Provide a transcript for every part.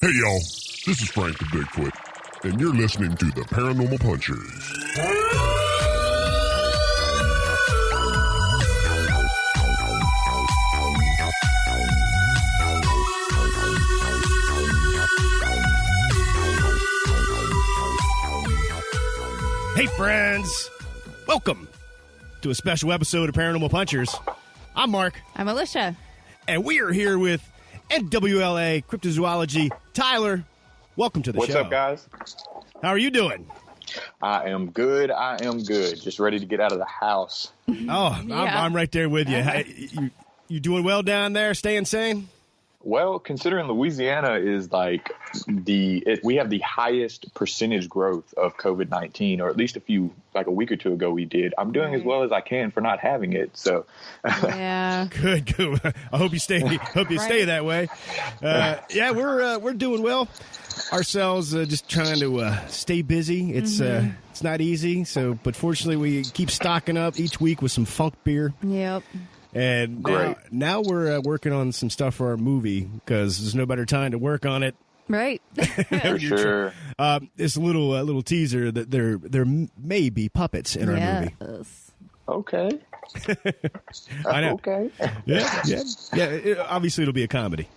Hey, y'all. This is Frank the Bigfoot, and you're listening to the Paranormal Punchers. Hey, friends. Welcome to a special episode of Paranormal Punchers. I'm Mark. I'm Alicia. And we are here with NWLA Cryptozoology. Tyler, welcome to the show. What's up, guys? How are you doing? I am good. Just ready to get out of the house. Oh, Yeah. I'm right there with you. You doing well down there? Staying sane? Well, considering Louisiana is like we have the highest percentage growth of COVID-19, or at least a week or two ago we did. I'm doing as well as I can for not having it. So, Yeah. Good. I hope you stay. Stay that way. Yeah, we're doing well ourselves. Just trying to stay busy. It's not easy. So, but fortunately, we keep stocking up each week with some Fouke beer. Yep. And now we're working on some stuff for our movie because there's no better time to work on it. Right. for sure. It's a little teaser that there may be puppets in our movie. Okay. I know. Okay. Yeah. Obviously, it'll be a comedy.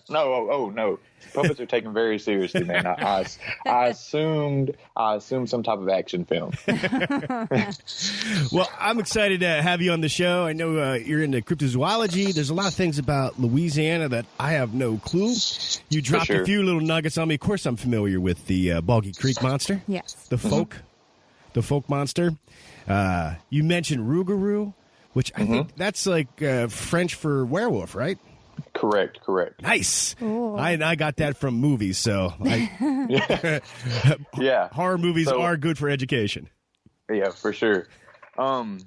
No. Puppets are taken very seriously, man. I assumed some type of action film. Well, I'm excited to have you on the show. I know you're into cryptozoology. There's a lot of things about Louisiana that I have no clue. You dropped a few little nuggets on me. Of course, I'm familiar with the Boggy Creek monster. Yes. The Fouke Monster. You mentioned Rougarou, which I think that's like French for werewolf, right? Correct. Nice. Ooh. I got that from movies, so Yeah. horror movies are good for education. Yeah, for sure. So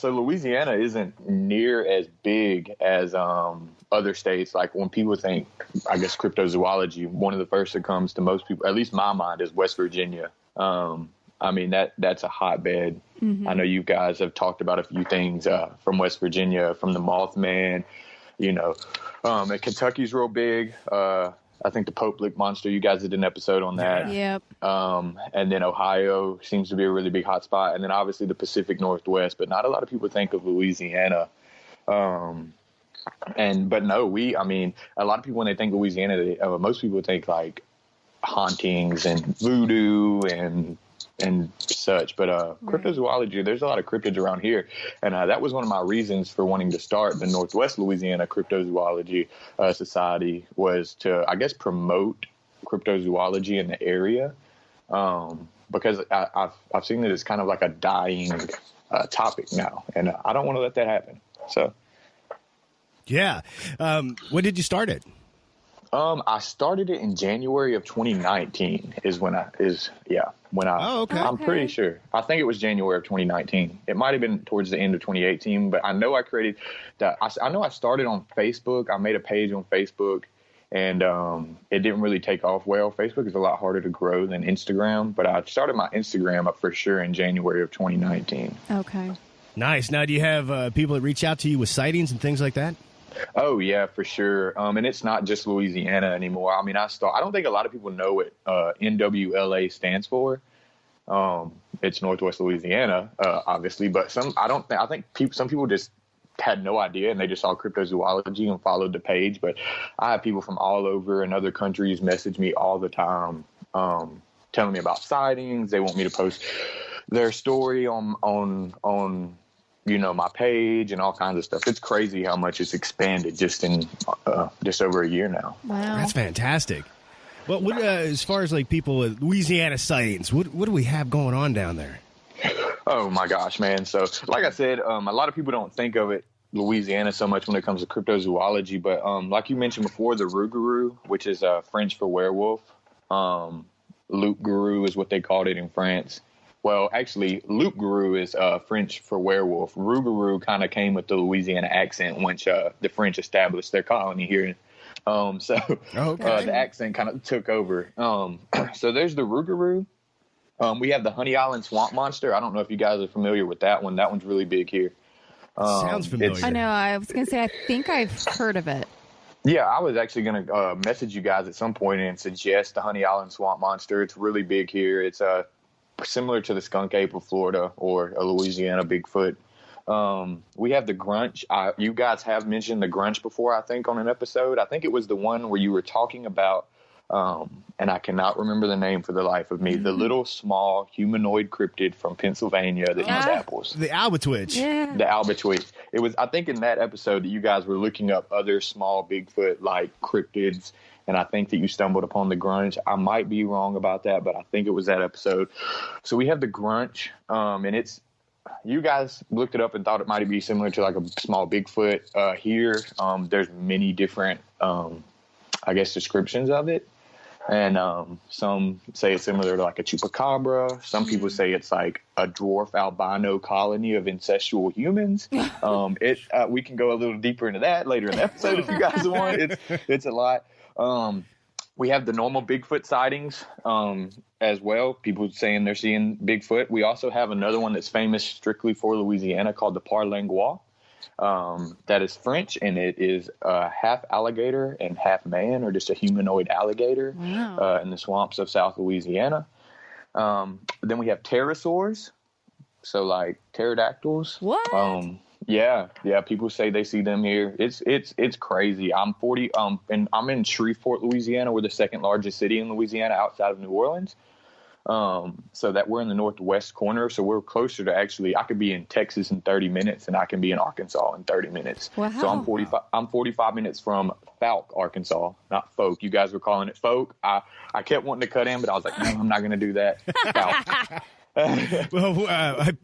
Louisiana isn't near as big as other states. Like when people think, I guess, cryptozoology, one of the first that comes to most people, at least my mind, is West Virginia. I mean, that's a hotbed. I know you guys have talked about a few things from West Virginia, from the Mothman, and Kentucky's real big. I think the Fouke Monster, you guys did an episode on that. Yep. And then Ohio seems to be a really big hot spot. And then obviously the Pacific Northwest, but not a lot of people think of Louisiana. But no, a lot of people, when they think Louisiana, most people think like hauntings and voodoo and such, but cryptozoology, there's a lot of cryptids around here, and that was one of my reasons for wanting to start the Northwest Louisiana Cryptozoology Society, was to, I guess, promote cryptozoology in the area, because I've seen that it's kind of like a dying topic now, and I don't want to let that happen. So, yeah, when did you start it? I started it in January of 2019 Oh, okay. I'm pretty sure. I think it was January of 2019. It might have been towards the end of 2018, but I know I created that. I know I started on Facebook. I made a page on Facebook, and it didn't really take off well. Facebook is a lot harder to grow than Instagram, but I started my Instagram up for sure in January of 2019. Okay. Nice. Now, do you have people that reach out to you with sightings and things like that? Oh, yeah, for sure. And it's not just Louisiana anymore. I mean, I don't think a lot of people know what NWLA stands for. It's Northwest Louisiana, obviously, but some people just had no idea, and they just saw cryptozoology and followed the page. But I have people from all over and other countries message me all the time, telling me about sightings. They want me to post their story on my page and all kinds of stuff. It's crazy how much it's expanded just in just over a year now. Wow. That's fantastic. Well, what, as far as like people with Louisiana sightings, what do we have going on down there? Oh my gosh, man. So like I said, a lot of people don't think of it, Louisiana, so much when it comes to cryptozoology, but like you mentioned before, the Rougarou, which is French for werewolf. Loup-garou is what they called it in France. Well, actually, Loup-garou is French for werewolf. Rougarou kind of came with the Louisiana accent once the French established their colony here. The accent kind of took over. So there's the Rougarou. We have the Honey Island Swamp Monster. I don't know if you guys are familiar with that one. That one's really big here. Sounds familiar. I know. I was going to say, I think I've heard of it. Yeah, I was actually going to message you guys at some point and suggest the Honey Island Swamp Monster. It's really big here. It's similar to the skunk ape of Florida or a Louisiana Bigfoot. We have the Grunch. You guys have mentioned the Grunch before, I think, on an episode. I think it was the one where you were talking about, and I cannot remember the name for the life of me, the little small humanoid cryptid from Pennsylvania that eats apples. The albatwitch. Yeah. The albatwitch. It was, I think, in that episode that you guys were looking up other small Bigfoot-like cryptids, and I think that you stumbled upon the Grunch. I might be wrong about that, but I think it was that episode. So we have the Grunch, and it's, you guys looked it up and thought it might be similar to like a small Bigfoot. Here, there's many different, I guess, descriptions of it. And some say it's similar to like a chupacabra. Some people say it's like a dwarf albino colony of incestual humans. We can go a little deeper into that later in the episode if you guys want. It's a lot. We have the normal Bigfoot sightings as well. People saying they're seeing Bigfoot. We also have another one that's famous strictly for Louisiana called the Parlangois. That is French, and it is half alligator and half man, or just a humanoid alligator in the swamps of South Louisiana. Then we have pterosaurs, so like pterodactyls. What? Yeah. People say they see them here. It's crazy. I'm 40. And I'm in Shreveport, Louisiana. We're the second largest city in Louisiana outside of New Orleans. So that we're in the northwest corner. So we're closer to actually, I could be in Texas in 30 minutes and I can be in Arkansas in 30 minutes. Wow. So I'm 45 minutes from Fouke, Arkansas, not Fouke. You guys were calling it Fouke. I kept wanting to cut in, but I was like, no, I'm not going to do that. Fouke. Well,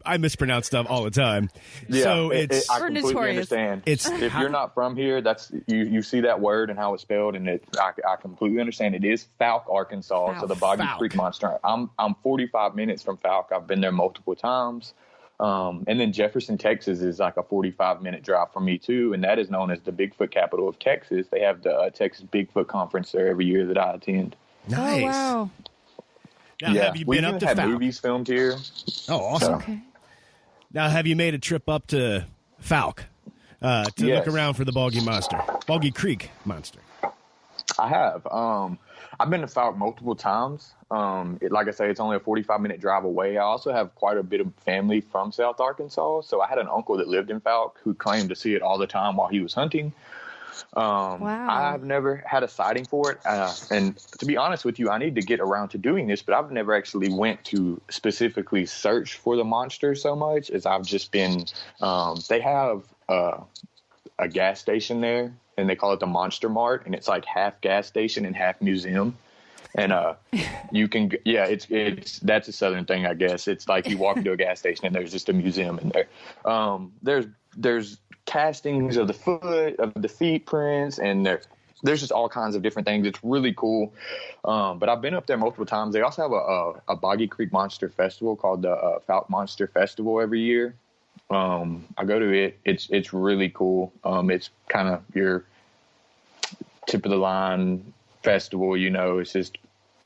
I mispronounce stuff all the time. Yeah, so I completely notorious. understand. It's if you're not from here, that's you see that word and how it's spelled, and I completely understand. It is Fouke, Arkansas, so the Boggy Fouke. Creek Monster. I'm 45 minutes from Fouke. I've been there multiple times. And then Jefferson, Texas is like a 45-minute drive from me too, and that is known as the Bigfoot capital of Texas. They have the Texas Bigfoot Conference there every year that I attend. nice. Oh, wow. Now, have you been up to had Fouke? movies filmed here. Oh, awesome. So, Okay. Now, have you made a trip up to Fouke to Yes. look around for the Boggy Creek Monster? I have. I've been to Fouke multiple times. Like I say, it's only a 45-minute drive away. I also have quite a bit of family from South Arkansas. So I had an uncle that lived in Fouke who claimed to see it all the time while he was hunting. Wow. I've never had a sighting for it. And to be honest with you, I need to get around to doing this, but I've never actually went to specifically search for the monster so much as I've just been, they have a gas station there and they call it the Monster Mart, and it's like half gas station and half museum. And you can, that's a Southern thing, I guess. It's like you walk into a gas station and there's just a museum in there. There's castings of the foot, of the feet prints, and there's just all kinds of different things. It's really cool. But I've been up there multiple times. They also have a Boggy Creek Monster Festival called the Fouke Monster Festival every year. I go to it. It's really cool. It's kind of your tip of the line festival, it's just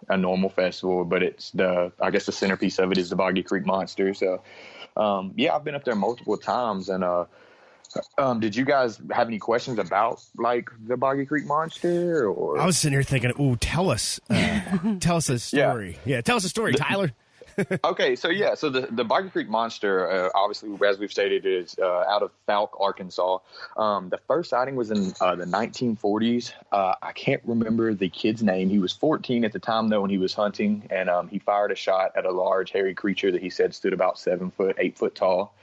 a normal festival, but I guess the centerpiece of it is the Boggy Creek Monster. So, I've been up there multiple times. And, did you guys have any questions about like the Boggy Creek Monster? Or I was sitting here thinking, ooh, tell us a story. Yeah, tell us a story, Tyler. Okay, so the Boggy Creek Monster, obviously, as we've stated, is out of Fouke, Arkansas. The first sighting was in the 1940s. I can't remember the kid's name. He was 14 at the time, though, when he was hunting, and he fired a shot at a large, hairy creature that he said stood about 7 foot, 8 foot tall,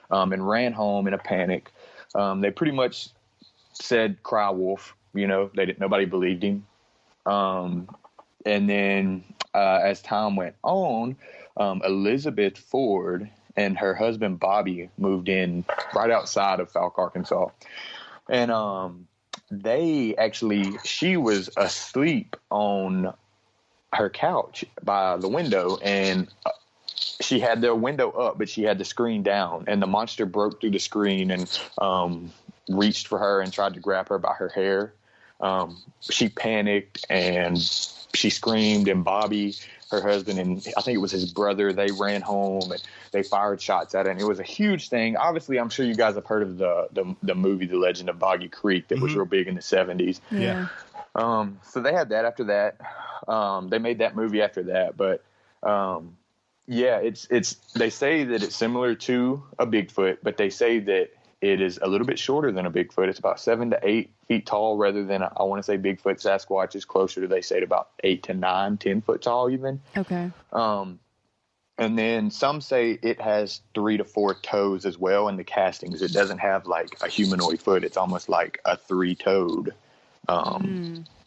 and ran home in a panic. They pretty much said, "Cry wolf." Nobody believed him. And then as time went on, Elizabeth Ford and her husband Bobby moved in right outside of Fouke, Arkansas. And she was asleep on her couch by the window, and she had the window up, but she had the screen down, and the monster broke through the screen and reached for her and tried to grab her by her hair. She panicked and she screamed, and Bobby her husband and I think it was his brother. They ran home and they fired shots at it, and it was a huge thing. Obviously, I'm sure you guys have heard of the movie The Legend of Boggy Creek that was real big in the 70s. Yeah. So they had that after that. They made that movie after that, but yeah, it's they say that it's similar to a Bigfoot, but they say that it is a little bit shorter than a Bigfoot. It's about 7 to 8 feet tall rather than, I want to say Bigfoot. Sasquatch is closer to, they say, to about 8 to 9, 10 foot tall even. Okay. And then some say it has 3 to 4 toes as well in the castings. It doesn't have like a humanoid foot. It's almost like a 3-toed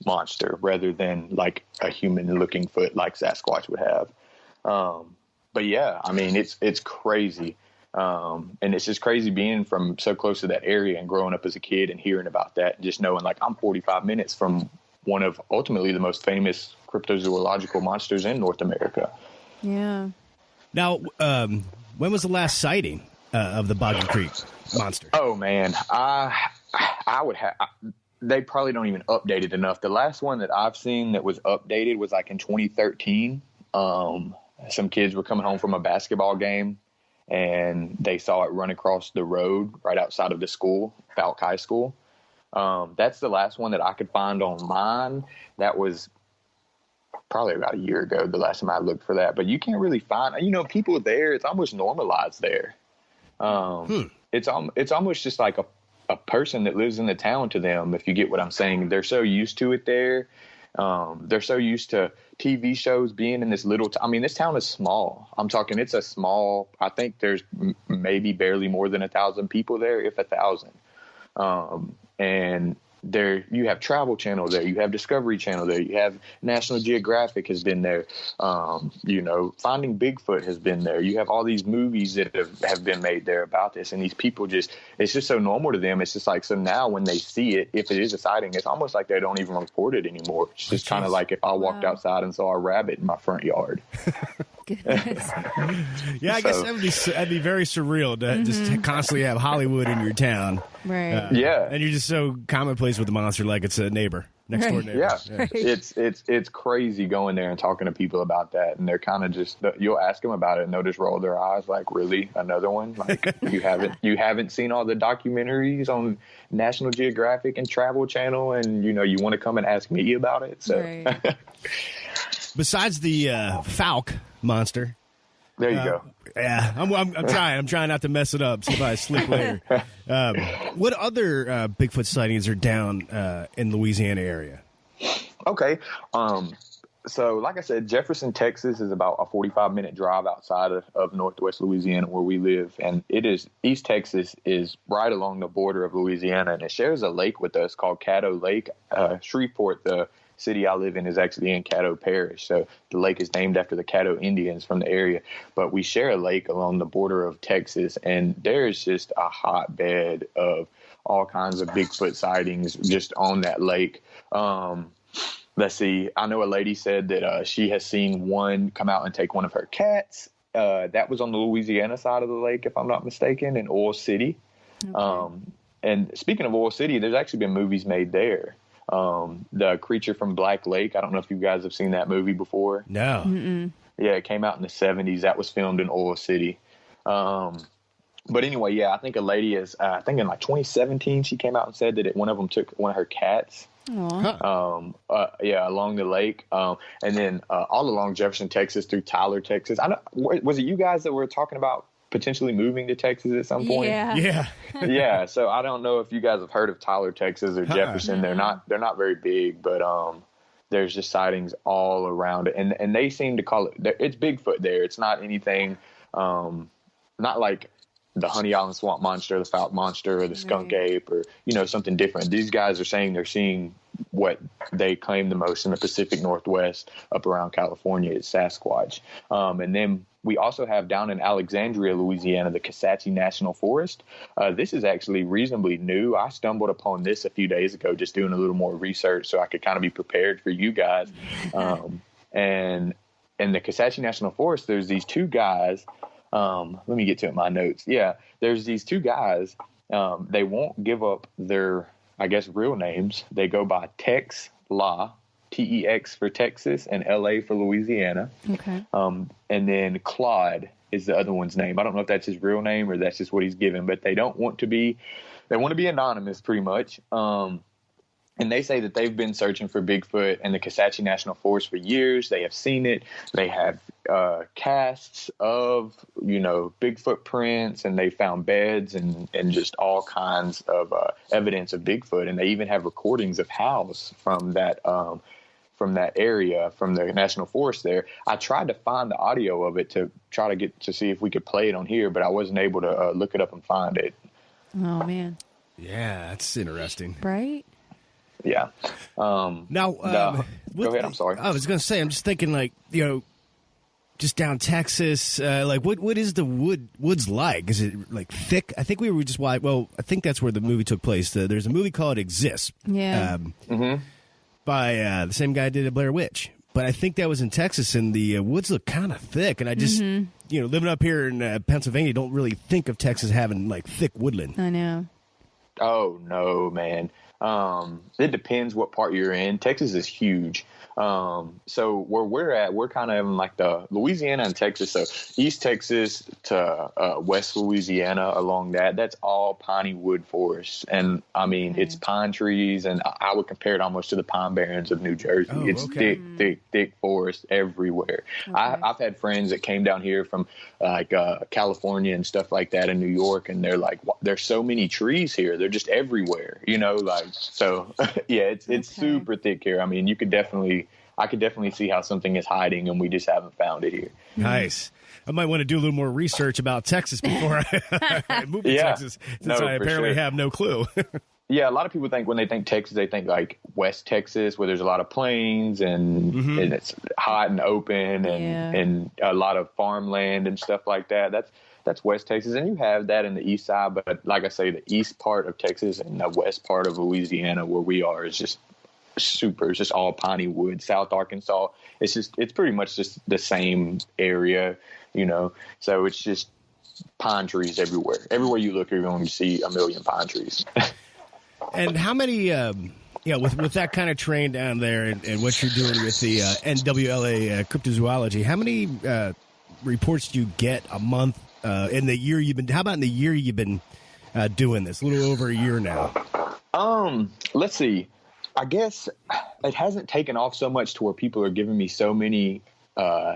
monster rather than like a human looking foot like Sasquatch would have. But yeah, I mean, it's crazy. And it's just crazy being from so close to that area and growing up as a kid and hearing about that and just knowing like I'm 45 minutes from one of ultimately the most famous cryptozoological monsters in North America. Yeah. Now, when was the last sighting of the Boggy Creek monster? Oh man, I would have. They probably don't even update it enough. The last one that I've seen that was updated was like in 2013. Some kids were coming home from a basketball game, and they saw it run across the road right outside of the school, Fouke High School. That's the last one that I could find online. That was probably about a year ago, the last time I looked for that. But you can't really find, people there, it's almost normalized there. It's almost just like a person that lives in the town to them, if you get what I'm saying. They're so used to it there. They're so used to TV shows being in this little this town is small. I'm talking, it's a small, I think there's maybe barely more than 1,000 people there, if 1,000. And there you have Travel Channel there, you have Discovery Channel there, you have National Geographic has been there. Finding Bigfoot has been there. You have all these movies that have been made there about this, and these people it's just so normal to them. It's just like, so now when they see it, if it is a sighting, it's almost like they don't even report it anymore. It's just kind of like if I walked outside and saw a rabbit in my front yard. Goodness. Yeah, I guess that'd be very surreal to just constantly have Hollywood in your town. Right. Yeah. And you're just so commonplace with the monster, like it's a neighbor, next door neighbor. Yeah. Right. It's crazy going there and talking to people about that, and they're kind of just, you'll ask them about it and they'll just roll their eyes like, really, another one? Like you haven't seen all the documentaries on National Geographic and Travel Channel, and you want to come and ask me about it. So Right. Besides the Fouke monster. There you go. Yeah, I'm trying not to mess it up. See if I slip later. What other Bigfoot sightings are down in Louisiana area? Okay. So like I said, Jefferson, Texas is about a 45-minute drive outside of Northwest Louisiana where we live. And East Texas is right along the border of Louisiana, and it shares a lake with us called Caddo Lake. Shreveport, the city I live in, is actually in Caddo Parish. So the lake is named after the Caddo Indians from the area. But we share a lake along the border of Texas, and there's just a hotbed of all kinds of Bigfoot sightings just on that lake. Let's see. I know a lady said that she has seen one come out and take one of her cats. That was on the Louisiana side of the lake, if I'm not mistaken, in Oil City. Okay. And speaking of Oil City, there's actually been movies made there. The Creature from Black Lake. I don't know if you guys have seen that movie before. No. Mm-mm. Yeah, it came out in the 70s. That was filmed in Oil City. But anyway, yeah, I think a lady I think in like 2017, she came out and said that one of them took one of her cats. Along the lake. And then all along Jefferson, Texas through Tyler, Texas. Was it you guys that were talking about potentially moving to Texas at some point? Yeah. Yeah. So I don't know if you guys have heard of Tyler, Texas or Jefferson. They're not very big, but there's just sightings all around it. And they seem to call it's Bigfoot there. It's not anything, not like the Honey Island Swamp Monster, the Fouke Monster, or the Skunk Ape, or, something different. These guys are saying they're seeing what they claim the most in the Pacific Northwest up around California is Sasquatch. And then we also have down in Alexandria, Louisiana, the Kisatchie National Forest. This is actually reasonably new. I stumbled upon this a few days ago, just doing a little more research so I could kind of be prepared for you guys. And in the Kisatchie National Forest, there's these two guys. Let me get to it in my notes. Yeah, there's these two guys. They won't give up their, I guess, real names. They go by Tex La, TEX for Texas, and LA for Louisiana. Okay. And then Claude is the other one's name. I don't know if that's his real name or that's just what he's given, but they want to be anonymous pretty much. And they say that they've been searching for Bigfoot in the Kisatchie National Forest for years. They have seen it. They have casts of, Bigfoot prints, and they found beds and just all kinds of evidence of Bigfoot. And they even have recordings of howls from that area, from the National Forest there. I tried to find the audio of it to try to get to see if we could play it on here, but I wasn't able to look it up and find it. Oh, man. Yeah, that's interesting. Right? Yeah. Now, go ahead. I'm sorry. I was going to say, I'm just thinking, just down Texas, what is the woods like? Is it like thick? I think we were just I think that's where the movie took place. There's a movie called Exist. Yeah. By the same guy who did a Blair Witch. But I think that was in Texas, and the woods look kind of thick. And I just, living up here in Pennsylvania, don't really think of Texas having thick woodland. I know. Oh no, man. It depends what part you're in. Texas is huge. So where we're at, we're kind of in the Louisiana and Texas. So East Texas to West Louisiana, along that's all piney wood forests. And I mean, it's pine trees, and I would compare it almost to the Pine Barrens of New Jersey. It's thick forest everywhere. Okay. I've had friends that came down here from California and stuff like that in New York, and they're like, there's so many trees here. They're just everywhere, so yeah, it's super thick here. I mean, I could definitely see how something is hiding, and we just haven't found it here. Nice. I might want to do a little more research about Texas before I move to Texas, since I apparently have no clue. Yeah, a lot of people think when they think Texas, they think West Texas, where there's a lot of plains and it's hot and open and a lot of farmland and stuff like that. That's West Texas, and you have that in the east side. But like I say, the east part of Texas and the west part of Louisiana, where we are, is just super. It's just all piney wood. South Arkansas, it's pretty much just the same area, So it's just pine trees everywhere. Everywhere you look, you're going to see a million pine trees. And how many, with that kind of terrain down there and what you're doing with the NWLA Cryptozoology, how many reports do you get a month in the year you've been? How about in the year you've been doing this? A little over a year now. Let's see. I guess it hasn't taken off so much to where people are giving me so many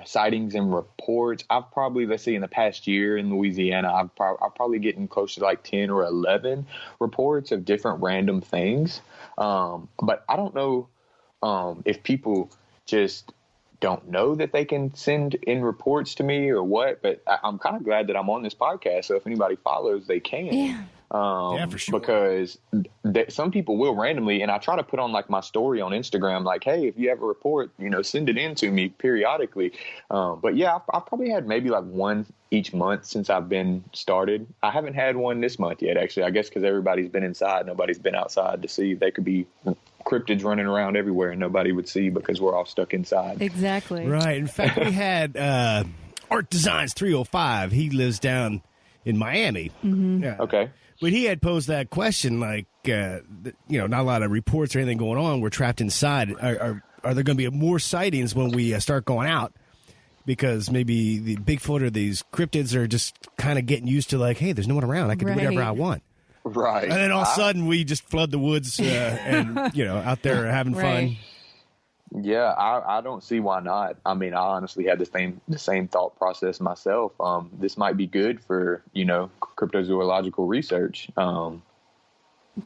sightings and reports. I've probably, let's see, in the past year in Louisiana, I'm probably getting close to 10 or 11 reports of different random things. But I don't know if people just don't know that they can send in reports to me or what, but I'm kind of glad that I'm on this podcast. So if anybody follows, they can. Yeah. For sure. Because some people will randomly, and I try to put on my story on Instagram, hey, if you have a report, send it in to me periodically. But yeah, I've probably had maybe one each month since I've been started. I haven't had one this month yet, actually. I guess because everybody's been inside, nobody's been outside to see. They could be cryptids running around everywhere and nobody would see because we're all stuck inside. Exactly. Right. In fact, we had Art Designs 305. He lives down in Miami. Mm-hmm. Okay. But he had posed that question, not a lot of reports or anything going on. We're trapped inside. Are there going to be more sightings when we start going out? Because maybe the Bigfoot or these cryptids are just kind of getting used to hey, there's no one around. I can do whatever I want. Right. And then all of a sudden we just flood the woods and, out there having fun. Yeah, I don't see why not. I mean, I honestly had the same thought process myself. This might be good for, cryptozoological research.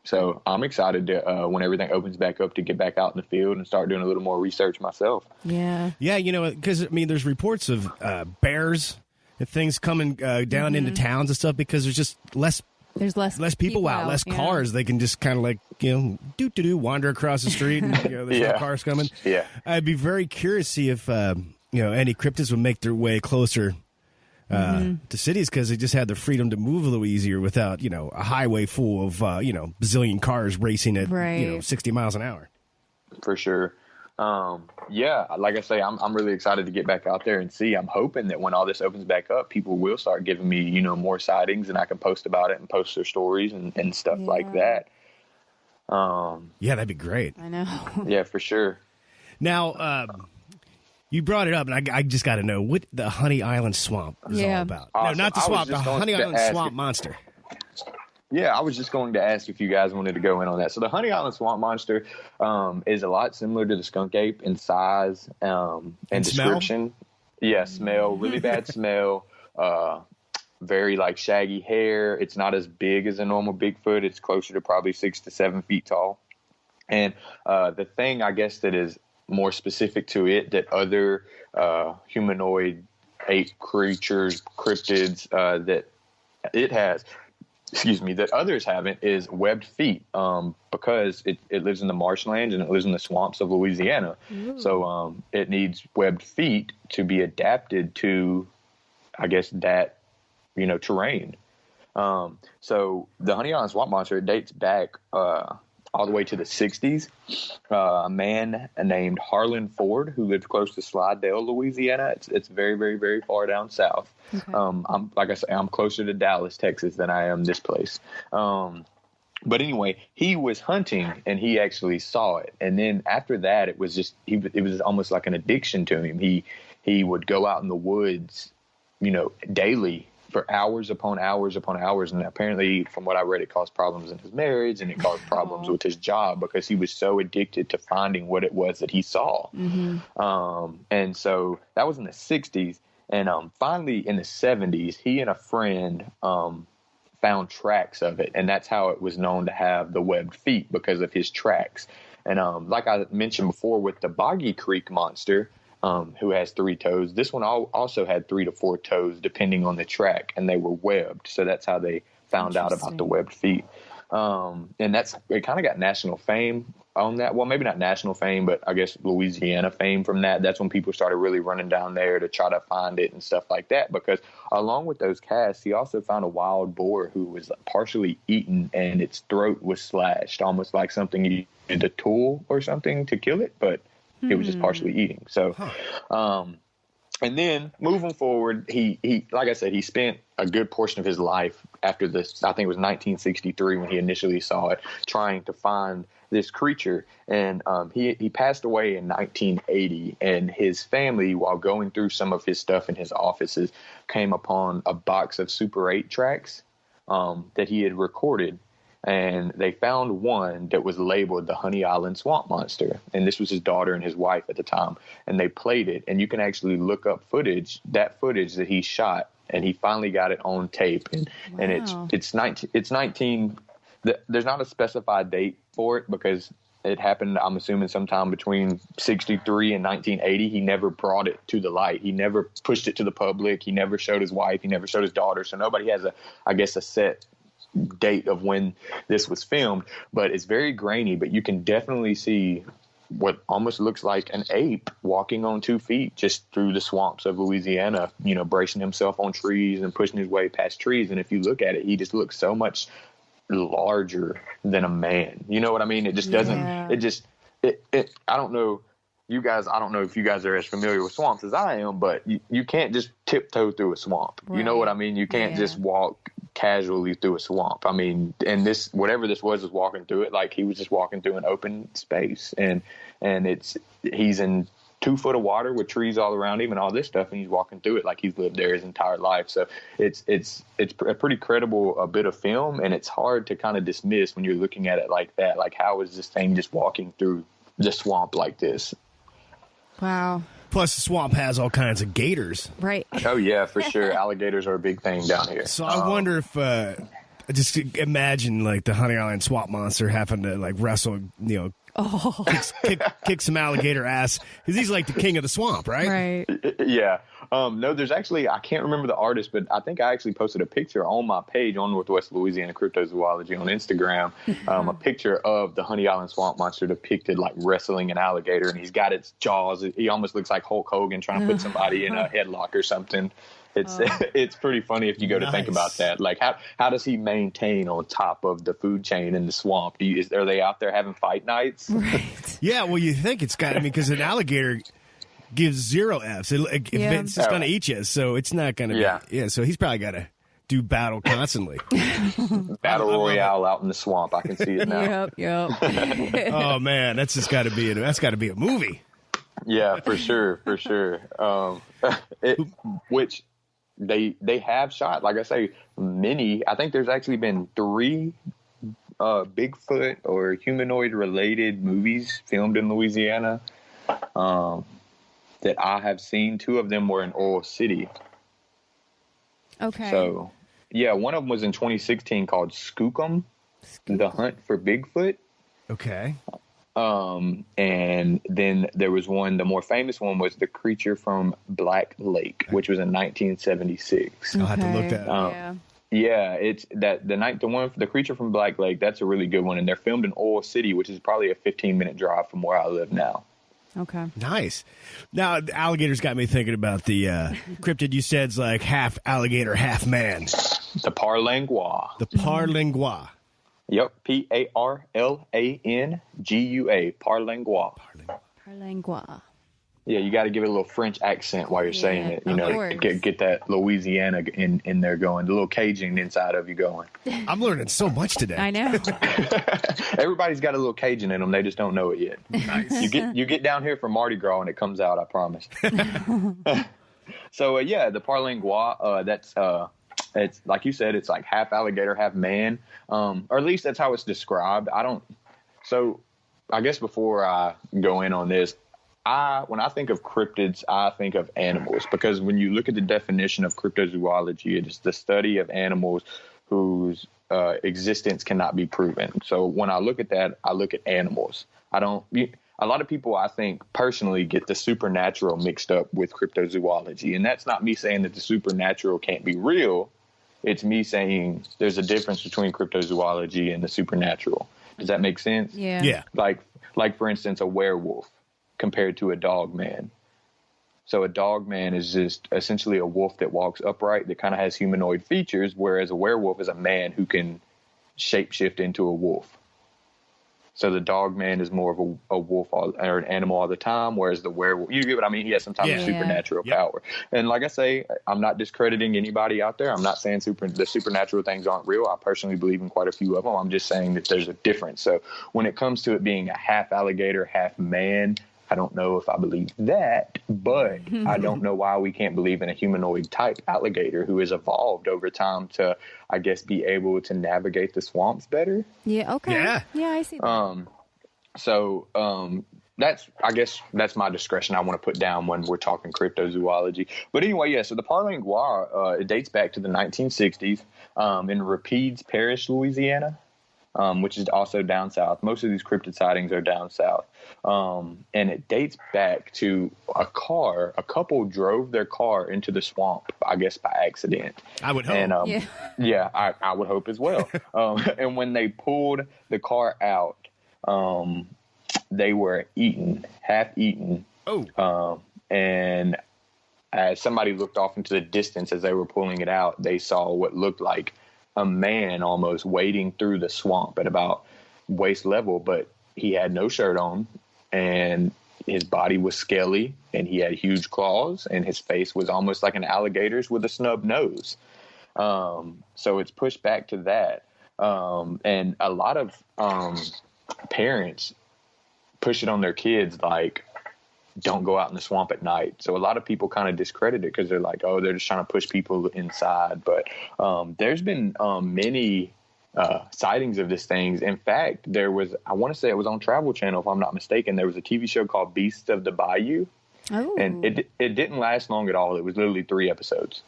So I'm excited to, when everything opens back up, to get back out in the field and start doing a little more research myself. Yeah. Yeah, because, there's reports of bears and things coming down into towns and stuff because there's just less people out, less cars. They can just kind of wander across the street and there's no cars coming. Yeah. I'd be very curious to see if any cryptids would make their way closer to cities because they just had the freedom to move a little easier without a highway full of bazillion cars racing at 60 miles an hour. For sure. Yeah, like I say, I'm really excited to get back out there and see. I'm hoping that when all this opens back up, people will start giving me, more sightings, and I can post about it and post their stories and stuff like that. Yeah, that'd be great. I know. Yeah, for sure. Now, you brought it up, and I just got to know what the Honey Island Swamp is all about. No, not the swamp, the Honey Island Swamp Monster. Yeah, I was just going to ask if you guys wanted to go in on that. So the Honey Island Swamp Monster is a lot similar to the skunk ape in size and description. Smell? Yeah, smell, really bad smell, very like shaggy hair. It's not as big as a normal Bigfoot. It's closer to probably 6 to 7 feet tall. And the thing, I guess, that is more specific to it that other humanoid ape creatures, cryptids that it has, that others haven't, is webbed feet, because it lives in the marshlands and it lives in the swamps of Louisiana. Ooh. So it needs webbed feet to be adapted to, I guess, that, terrain. So the Honey Island Swamp Monster, it dates back all the way to the 60s. A man named Harlan Ford, who lived close to Slidell, Louisiana. It's very, very, very far down south. Okay. I'm closer to Dallas, Texas than I am this place. But anyway, he was hunting and he actually saw it. And then after that, it was almost like an addiction to him. He would go out in the woods, daily, for hours upon hours upon hours. And apparently, from what I read, it caused problems in his marriage and it caused problems with his job because he was so addicted to finding what it was that he saw. Mm-hmm. And so that was in the 60s. And finally, in the 70s, he and a friend found tracks of it. And that's how it was known to have the webbed feet, because of his tracks. And like I mentioned before with the Boggy Creek Monster, who has 3 toes. This one also had 3 to 4 toes, depending on the track, and they were webbed. So that's how they found out about the webbed feet. And it kind of got national fame on that. Well, maybe not national fame, but I guess Louisiana fame from that. That's when people started really running down there to try to find it and stuff like that. Because along with those casts, he also found a wild boar who was partially eaten and its throat was slashed, almost like something you did a tool or something to kill it, but it was just partially eating. So, and then moving forward, he, like I said, he spent a good portion of his life after this, I think it was 1963 when he initially saw it, trying to find this creature. And he passed away in 1980, and his family, while going through some of his stuff in his offices, came upon a box of Super 8 tracks that he had recorded. And they found one that was labeled the Honey Island Swamp Monster. And this was his daughter and his wife at the time. And they played it. And you can actually look up footage that he shot. And he finally got it on tape. And it's 19. There's not a specified date for it because it happened, I'm assuming, sometime between 63 and 1980. He never brought it to the light. He never pushed it to the public. He never showed his wife. He never showed his daughter. So nobody has a set date of when this was filmed, but it's very grainy, but you can definitely see what almost looks like an ape walking on 2 feet just through the swamps of Louisiana, bracing himself on trees and pushing his way past trees. And if you look at it, he just looks so much larger than a man. You know what I mean? It just doesn't, I don't know. I don't know if you guys are as familiar with swamps as I am, but you can't just tiptoe through a swamp. Right. You know what I mean? You can't just walk casually through a swamp. I mean, and whatever this was walking through it, like he was just walking through an open space, and he's in 2 foot of water with trees all around him and all this stuff, and he's walking through it like he's lived there his entire life. So it's a pretty credible bit of film, and it's hard to kind of dismiss when you're looking at it like that. Like, how is this thing just walking through the swamp like this? Wow. Plus, the swamp has all kinds of gators. Right. Oh, yeah, for sure. Alligators are a big thing down here. So I wonder if, just imagine, like, the Honey Island Swamp Monster having to, like, wrestle, kick some alligator ass. Because he's, like, the king of the swamp, right? Right. Yeah. No, there's actually, I can't remember the artist, but I think I actually posted a picture on my page on Northwest Louisiana Cryptozoology on Instagram, a picture of the Honey Island Swamp Monster depicted like wrestling an alligator, and he's got its jaws. He almost looks like Hulk Hogan trying to put somebody in a headlock or something. It's pretty funny if you go to think about that. Like, how does he maintain on top of the food chain in the swamp? Are they out there having fight nights? Right. Yeah, well, you think it's got, because an alligator gives 0 Fs. It's just going to eat you, so it's not going to be. Yeah, so he's probably got to do battle constantly. Battle Royale out in the swamp. I can see it now. Yep. Oh, man, that's got to be a movie. Yeah, for sure. Which they have shot, like I say, many. I think there's actually been 3 Bigfoot or humanoid related movies filmed in Louisiana that I have seen. 2 of them were in Oil City. Okay. So, yeah, one of them was in 2016 called Skookum, The Hunt for Bigfoot. Okay. And then there was one, the more famous one was The Creature from Black Lake, which was in 1976. I'll have to look that up. Yeah. Yeah, it's the Creature from Black Lake. That's a really good one, and they're filmed in Oil City, which is probably a 15-minute drive from where I live now. Okay. Nice. Now, alligators got me thinking about the cryptid you said's like half alligator, half man. The Parlangua. The Parlangua. Yep, Parlangua. Parlangua. Parlangua. Yeah, you got to give it a little French accent while you're saying it. You of know, course. get that Louisiana in there going, the little Cajun inside of you going. I'm learning so much today. I know. Everybody's got a little Cajun in them. They just don't know it yet. Nice. You get down here for Mardi Gras and it comes out, I promise. So, yeah, the Parlangua, that's it's like you said, it's like half alligator, half man. Or at least that's how it's described. So I guess before I go in on this, when I think of cryptids, I think of animals, because when you look at the definition of cryptozoology, it is the study of animals whose existence cannot be proven. So when I look at that, I look at animals. A lot of people, I think, personally get the supernatural mixed up with cryptozoology. And that's not me saying that the supernatural can't be real. It's me saying there's a difference between cryptozoology and the supernatural. Does that make sense? Yeah. Yeah. Like for instance, a werewolf compared to a dog man. So a dog man is just essentially a wolf that walks upright, that kind of has humanoid features, whereas a werewolf is a man who can shapeshift into a wolf. So the dog man is more of a wolf or an animal all the time, whereas the werewolf, you get what I mean? He has some type of supernatural power. And like I say, I'm not discrediting anybody out there. I'm not saying the supernatural things aren't real. I personally believe in quite a few of them. I'm just saying that there's a difference. So when it comes to it being a half alligator, half man, I don't know if I believe that, but I don't know why we can't believe in a humanoid type alligator who has evolved over time to, I guess, be able to navigate the swamps better. Yeah. Okay. Yeah. Yeah, I see that. That's my discretion I want to put down when we're talking cryptozoology. But anyway, yeah, so the Parlangua, it dates back to the 1960s in Rapides Parish, Louisiana. Which is also down south. Most of these cryptid sightings are down south. And it dates back to a couple drove their car into the swamp, I guess by accident. I would hope. And, I would hope as well. And when they pulled the car out, they were half eaten. Oh. And as somebody looked off into the distance as they were pulling it out, they saw what looked like a man almost wading through the swamp at about waist level, but he had no shirt on and his body was scaly and he had huge claws and his face was almost like an alligator's with a snub nose. So it's pushed back to that. And a lot of parents push it on their kids like, don't go out in the swamp at night. So a lot of people kind of discredit it because they're like, oh, they're just trying to push people inside. But there's been many sightings of these things. In fact, I want to say it was on Travel Channel, if I'm not mistaken. There was a TV show called Beasts of the Bayou. Oh. And it didn't last long at all. It was literally 3 episodes.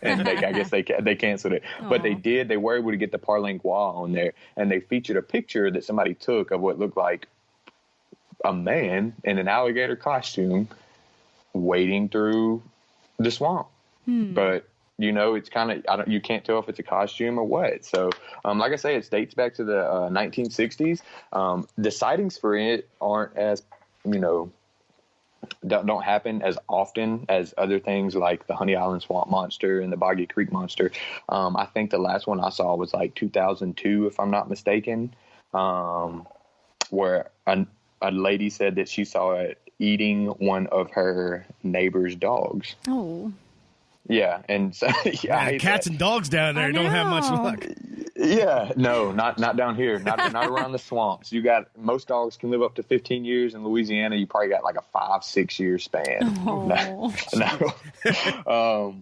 And I guess they canceled it. Aww. But they were able to get the Parlangua on there. And they featured a picture that somebody took of what looked like a man in an alligator costume wading through the swamp. But it's kind of, you can't tell if it's a costume or what. So like I say, it dates back to the 1960s. The sightings for it aren't as don't happen as often as other things like the Honey Island Swamp Monster and the Boggy Creek Monster. I think the last one I saw was like 2002, if I'm not mistaken, where a lady said that she saw it eating one of her neighbor's dogs. Oh. Yeah, and so cats and dogs down there don't have much luck. Yeah, no, not down here, not around the swamps. You got most dogs can live up to 15 years in Louisiana. You probably got like a 5-6 year span. Oh. No.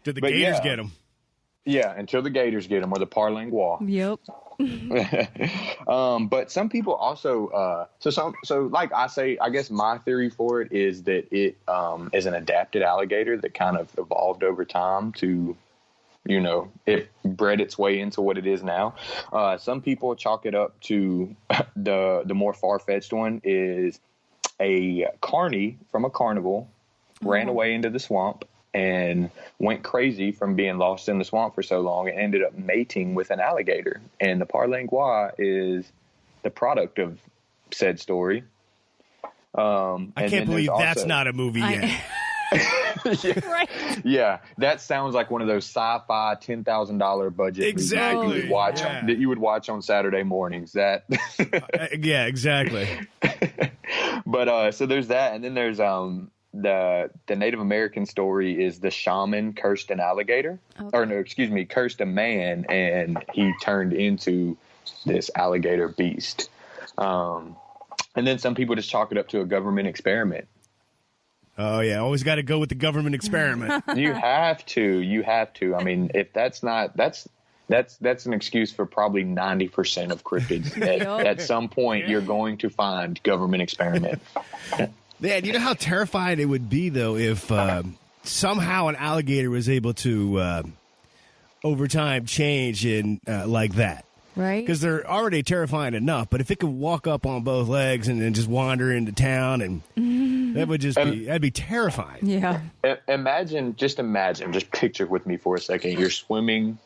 Did the Gators get them? Yeah, until the Gators get them, or the Parlangois. Yep. But some people also, so like I say, I guess my theory for it is that it is an adapted alligator that kind of evolved over time to, it bred its way into what it is now. Some people chalk it up to the more far-fetched one is a carny from a carnival ran away into the swamp and went crazy from being lost in the swamp for so long and ended up mating with an alligator. And the Parlangois is the product of said story. I can't believe that's not a movie yet. Right. Yeah, that sounds like one of those sci-fi $10,000 budget movies that you would watch on Saturday mornings. That yeah, exactly. But so there's that, and then there's the Native American story is the shaman cursed an alligator, cursed a man, and he turned into this alligator beast. And then some people just chalk it up to a government experiment. Oh yeah, always got to go with the government experiment. You have to. I mean, if that's not that's an excuse for probably 90% of cryptids. At some point, you're going to find government experiment. Man, you know how terrifying it would be, though, if somehow an alligator was able to, over time, change in like that. Right. Because they're already terrifying enough, but if it could walk up on both legs and then just wander into town, and that would that'd be terrifying. Yeah. Imagine, just picture with me for a second. You're swimming,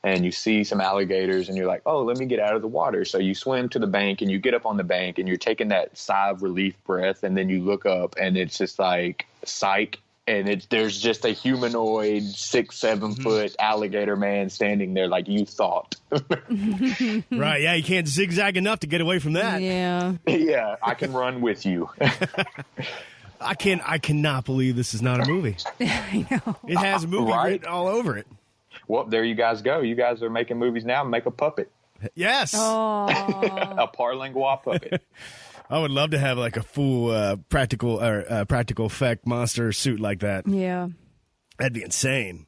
and you see some alligators, and you're like, oh, let me get out of the water. So you swim to the bank, and you get up on the bank, and you're taking that sigh of relief breath, and then you look up, and it's just like, psych, and there's just a humanoid 6-7 foot alligator man standing there like you thought. Right, yeah, you can't zigzag enough to get away from that. Yeah. Yeah, I can run with you. I cannot believe this is not a movie. I know. It has a movie written all over it. Well, there you guys go. You guys are making movies now. Make a puppet. Yes. Oh. A Parlangois puppet. I would love to have like a full practical effect monster suit like that. Yeah. That'd be insane.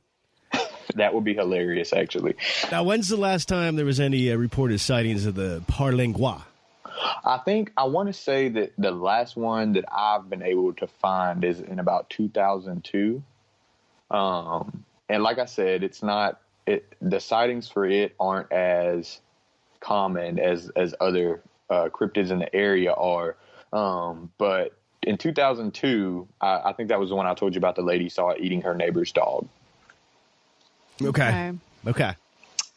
That would be hilarious, actually. Now, when's the last time there was any reported sightings of the Parlangois? I want to say that the last one that I've been able to find is in about 2002. And like I said, the sightings for it aren't as common as other cryptids in the area are. But in 2002, I think that was the one I told you about, the lady saw it eating her neighbor's dog. Okay.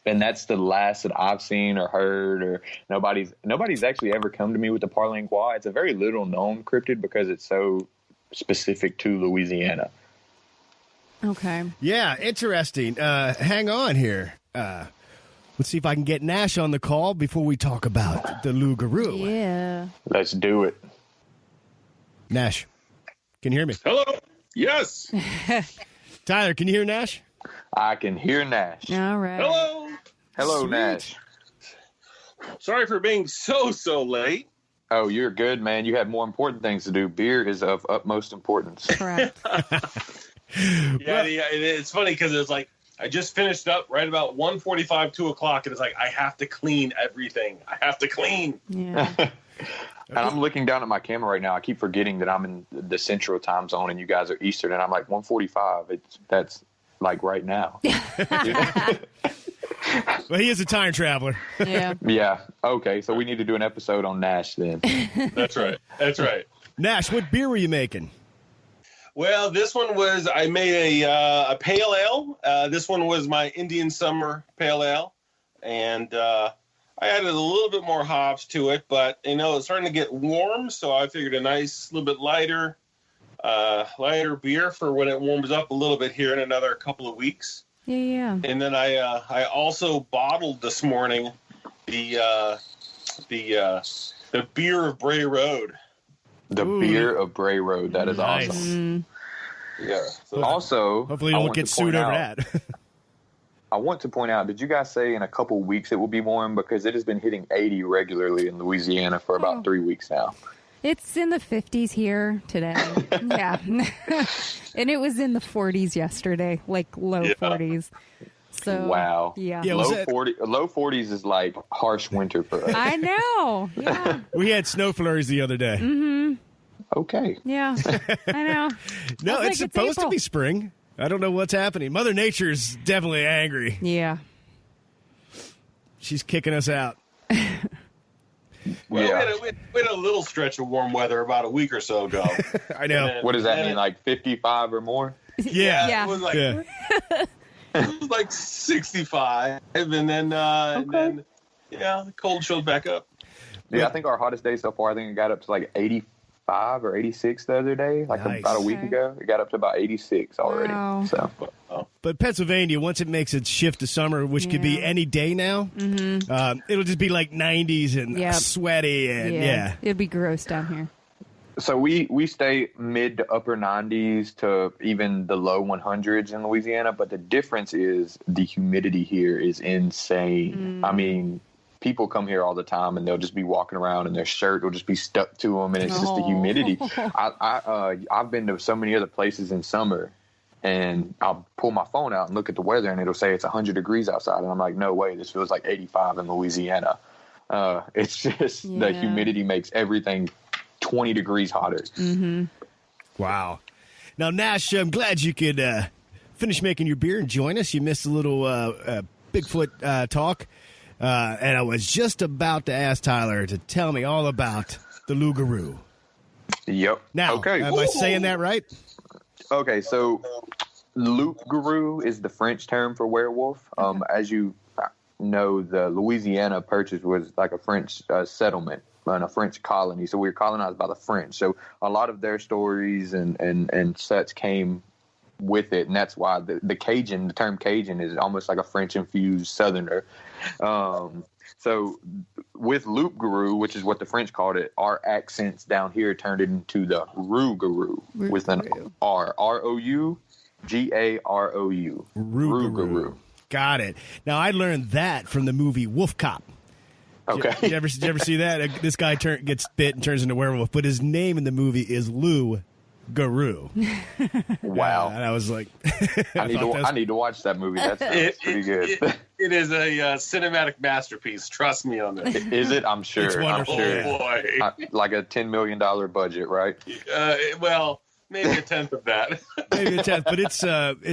And that's the last that I've seen or heard, or nobody's actually ever come to me with the Parlangois. It's a very little known cryptid because it's so specific to Louisiana. Okay. Yeah, interesting. Hang on here. Let's see if I can get Nash on the call before we talk about the Lougarou. Yeah. Let's do it. Nash, can you hear me? Hello. Yes. Tyler, can you hear Nash? I can hear Nash. All right. Hello, Sweet. Nash. Sorry for being so late. Oh, you're good, man. You have more important things to do. Beer is of utmost importance. Correct. Yeah, it's funny because it's like I just finished up right about 1:45, 2 o'clock, and it's like I have to clean everything. I have to clean. Yeah. And I'm looking down at my camera right now. I keep forgetting that I'm in the Central Time Zone and you guys are Eastern, and I'm like 1:45. That's like right now. Well, he is a time traveler. Yeah. Yeah. Okay. So we need to do an episode on Nash then. That's right. Nash, what beer were you making? Well, this one was, I made a pale ale. This one was my Indian Summer Pale Ale. And I added a little bit more hops to it, but, it's starting to get warm, so I figured a nice, little bit lighter beer for when it warms up a little bit here in another couple of weeks. Yeah. And then I also bottled this morning the beer of Bray Road. The beer of Bray Road. That is nice. Awesome. Yeah. So also, hopefully you won't get sued over that. I want to point out, did you guys say in a couple weeks it will be warm? Because it has been hitting 80 regularly in Louisiana for about 3 weeks now. It's in the 50s here today. Yeah. And it was in the 40s yesterday, like low 40s. So wow. Yeah. Yeah, Low 40s is like harsh winter for us. I know. Yeah. We had snow flurries the other day. Mm-hmm. Okay. Yeah. I know. No, Sounds it's like supposed to April. be spring. I don't know what's happening. Mother Nature's definitely angry. Yeah. She's kicking us out. Well, Yeah. we had a little stretch of warm weather about a week or so ago. I know. And What does that then- mean? Like 55 or more? Yeah. Yeah. It was like Yeah. it was like 65, and then the cold showed back up. Yeah, I think our hottest day so far, I think it got up to like 85 or 86 the other day, like Nice. about a week Okay. ago. It got up to about 86 already. Wow. So But Pennsylvania, once it makes its shift to summer, which could be Yeah. any day now, it'll just be like 90s and Yep. sweaty and yeah. It'd be gross down here. So we stay mid to upper 90s to even the low 100s in Louisiana, but the difference is the humidity here is insane. I mean, people come here all the time and they'll just be walking around and their shirt will just be stuck to them, and it's just the humidity. I've been to so many other places in summer, and I'll pull my phone out and look at the weather, and it'll say it's 100 degrees outside, and I'm like, no way, this feels like 85 in Louisiana. It's just the Yeah. humidity makes everything 20 degrees hotter. Wow. Now, Nash, I'm glad you could finish making your beer and join us. You missed a little Bigfoot talk, and I was just about to ask Tyler to tell me all about the Lougarou. Yep. Now, okay. am I saying that right? Okay, so Loup-garou is the French term for werewolf. As you know, the Louisiana Purchase was like a French settlement and a French colony. So we were colonized by the French. So a lot of their stories and such came with it. And that's why the Cajun, the term Cajun is almost like a French-infused Southerner. So with Loup-garou, which is what the French called it, our accents down here turned it into the Rougarou with an R. R-O-U-G-A-R-O-U. Rougarou. Got it. Now, I learned that from the movie Wolf Cop. Okay. Did you ever see that? This guy gets bit and turns into a werewolf, but his name in the movie is Lougarou. Wow. And I was like, I need to watch that movie. That's pretty good. It is a cinematic masterpiece. Trust me on this. Is it? I'm sure. It's wonderful. I'm sure. Oh boy. Like a $10 million budget, right? Well, maybe a tenth of that. maybe a tenth, but it's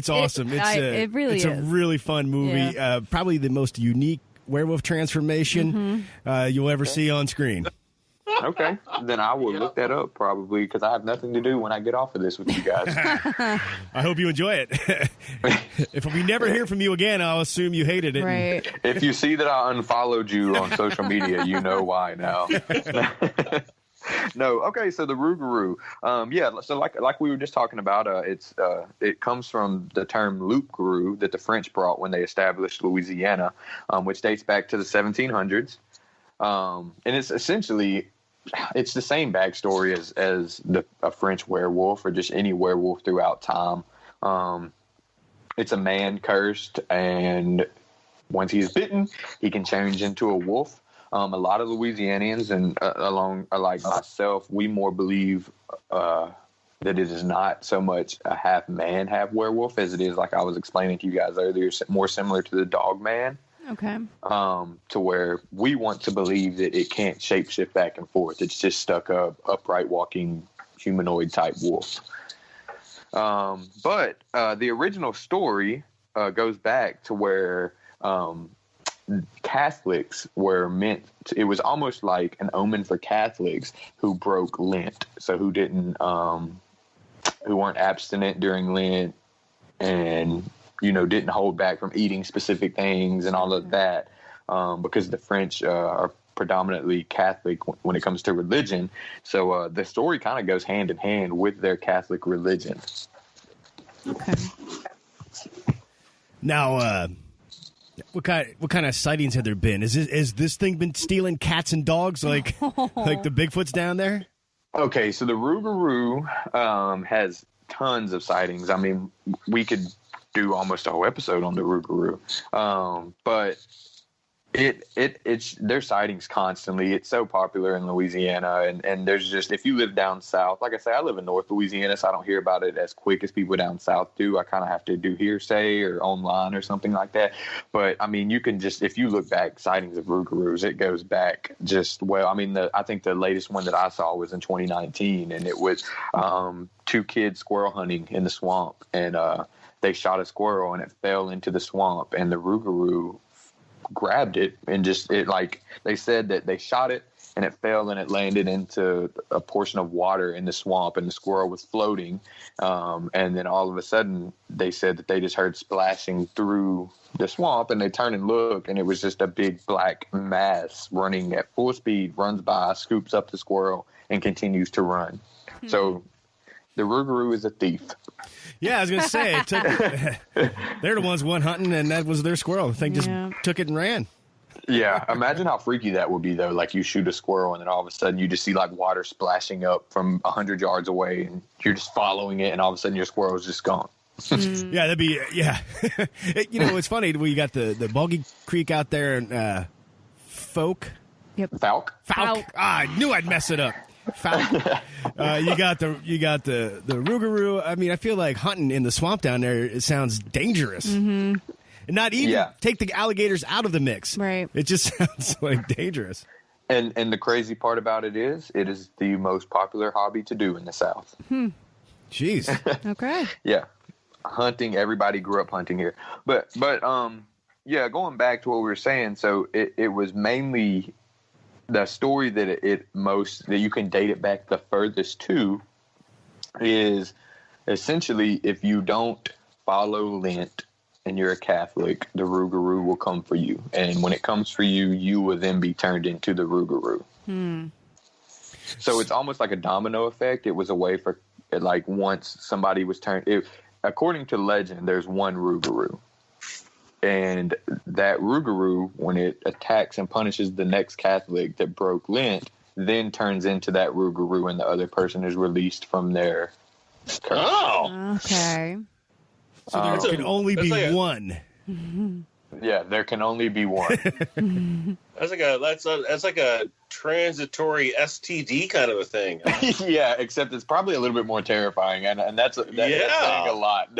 awesome. It really it's a is. really fun movie. Probably the most unique werewolf transformation you'll ever see on screen. Okay. Then I will look that up probably because I have nothing to do when I get off of this with you guys. I hope you enjoy it. If we never hear from you again, I'll assume you hated it. Right. If you see that I unfollowed you on social media, you know why now. No, okay. So the Rougarou, So like we were just talking about, it comes from the term loup-garou that the French brought when they established Louisiana, which dates back to the 1700s, and it's essentially the same backstory as a French werewolf or just any werewolf throughout time. It's a man cursed, and once he's bitten, he can change into a wolf. A lot of Louisianians and like myself, we more believe that it is not so much a half man, half werewolf as it is, like I was explaining to you guys earlier, more similar to the dog man. Okay. To where we want to believe that it can't shapeshift back and forth. It's just stuck up, upright walking humanoid type wolf. But the original story goes back to where Catholics were meant to, it was almost like an omen for Catholics who broke Lent. So who weren't abstinent during Lent and, didn't hold back from eating specific things and all of that. Because the French are predominantly Catholic when it comes to religion. So the story kind of goes hand in hand with their Catholic religion. Okay. Now, what kind of sightings have there been? Has this thing been stealing cats and dogs like the Bigfoots down there? Okay, so the Rougarou has tons of sightings. I mean, we could do almost a whole episode on the Rougarou. But it's their sightings constantly. It's so popular in Louisiana, and there's just, if you live down south, like I say, I live in North Louisiana, so I don't hear about it as quick as people down south do. I kind of have to do hearsay or online or something like that. But I mean, you can just, if you look back, sightings of Rougarous, it goes back just, well, I mean, I think the latest one that I saw was in 2019, and it was 2 kids squirrel hunting in the swamp, and they shot a squirrel and it fell into the swamp, and the Rougarou grabbed it and just, it, like, they said that they shot it and it fell and it landed into a portion of water in the swamp, and the squirrel was floating, and then all of a sudden they said that they just heard splashing through the swamp, and they turn and look, and it was just a big black mass running at full speed, runs by, scoops up the squirrel, and continues to run. So the Rougarou is a thief. Yeah, I was going to say, they're the ones went hunting, and that was their squirrel. The thing just took it and ran. Yeah, imagine how freaky that would be, though. Like, you shoot a squirrel, and then all of a sudden you just see, like, water splashing up from 100 yards away, and you're just following it, and all of a sudden your squirrel's just gone. Yeah, that'd be, yeah. You know, it's funny, we got the Boggy Creek out there, and Fouke. Yep. Fouke? Fouke. Ah, I knew I'd mess it up. Fouke. You got the Rougarou. I mean, I feel like hunting in the swamp down there, it sounds dangerous. Mm-hmm. And not even take the alligators out of the mix. Right. It just sounds like dangerous. And the crazy part about it is the most popular hobby to do in the South. Jeez. Okay. Yeah. Hunting, everybody grew up hunting here. But yeah, going back to what we were saying, so it was mainly the story that that you can date it back the furthest to is essentially, if you don't follow Lent and you're a Catholic, the Rougarou will come for you. And when it comes for you, you will then be turned into the Rougarou. So it's almost like a domino effect. It was a way for, like, once somebody was turned, according to legend, there's one Rougarou. And that Rougarou, when it attacks and punishes the next Catholic that broke Lent, then turns into that Rougarou, and the other person is released from their curse. Oh, okay. So there can only be one. Yeah, there can only be one. That's like a transitory STD kind of a thing. Yeah, except it's probably a little bit more terrifying, and that's saying a lot.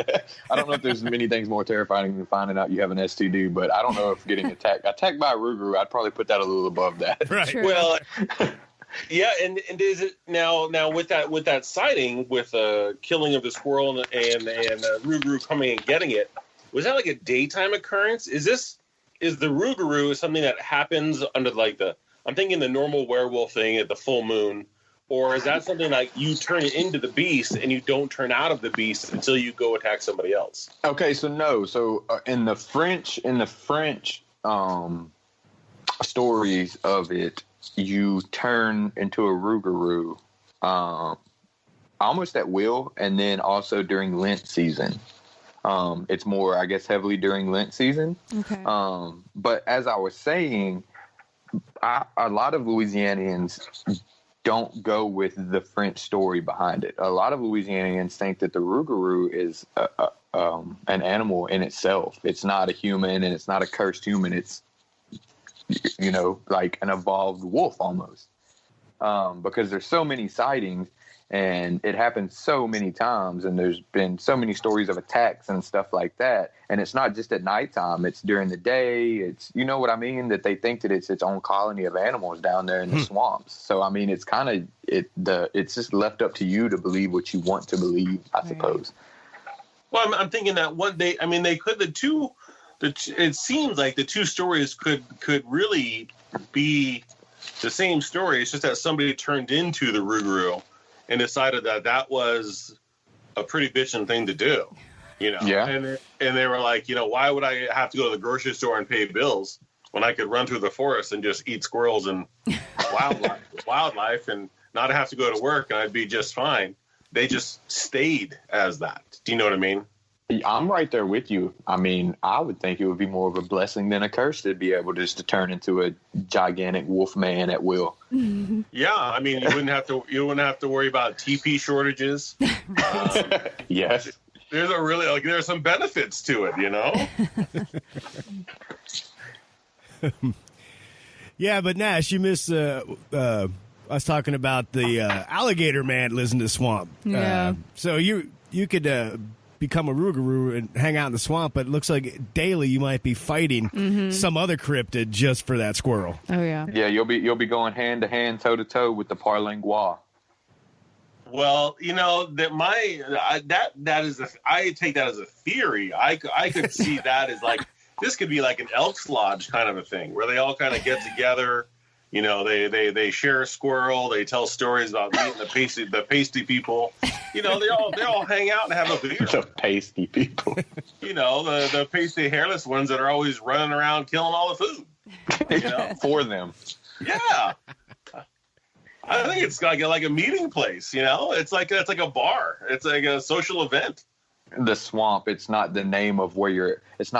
I don't know if there's many things more terrifying than finding out you have an STD, but I don't know if getting attacked by a Rougarou, I'd probly put that a little above that. Right. True. Well, yeah, and is it now with that sighting, with the killing of the squirrel and Rougarou coming and getting it? Was that like a daytime occurrence? Is the Rougarou something that happens under, like, I'm thinking the normal werewolf thing at the full moon, or is that something like you turn into the beast and you don't turn out of the beast until you go attack somebody else? Okay, so no, in the French stories of it, you turn into a Rougarou almost at will, and then also during Lent season. It's more, I guess, heavily during Lent season. Okay. But as I was saying, a lot of Louisianians don't go with the French story behind it. A lot of Louisianians think that the Rougarou is an animal in itself. It's not a human, and it's not a cursed human. It's, like an evolved wolf almost. Because there's so many sightings, and it happens so many times, and there's been so many stories of attacks and stuff like that. And it's not just at nighttime; it's during the day. It's, you know what I mean? That they think that it's its own colony of animals down there in the swamps. So I mean, it's kind of it's just left up to you to believe what you want to believe, I suppose. Well, I'm thinking that one day, I mean, they could it seems like the two stories could really be the same story. It's just that somebody turned into the Rougarou and decided that was a pretty bitchin' thing to do, Yeah. And they were like, why would I have to go to the grocery store and pay bills when I could run through the forest and just eat squirrels and wildlife and not have to go to work, and I'd be just fine. They just stayed as that. Do you know what I mean? I'm right there with you. I mean, I would think it would be more of a blessing than a curse to be able just to turn into a gigantic wolf man at will. Yeah, I mean, you wouldn't have to worry about TP shortages. Yes. there's some benefits to it, you know? Yeah, but Nash, you missed us talking about the alligator man lives in the swamp. Yeah. So you could become a Rougarou and hang out in the swamp, but it looks like daily you might be fighting some other cryptid just for that squirrel. Oh yeah. Yeah, you'll be going hand to hand, toe to toe with the parlingois. Well, you know that I take that as a theory. I could see that as like this could be like an Elks Lodge kind of a thing where they all kind of get together. You know, they share a squirrel. They tell stories about meeting the pasty people. You know, they all hang out and have a beer. The pasty people. You know, the pasty hairless ones that are always running around killing all the food. You know? For them. Yeah. I think it's like a meeting place, you know? It's like a bar. It's like a social event. The swamp, it's not the name of where you're at. It's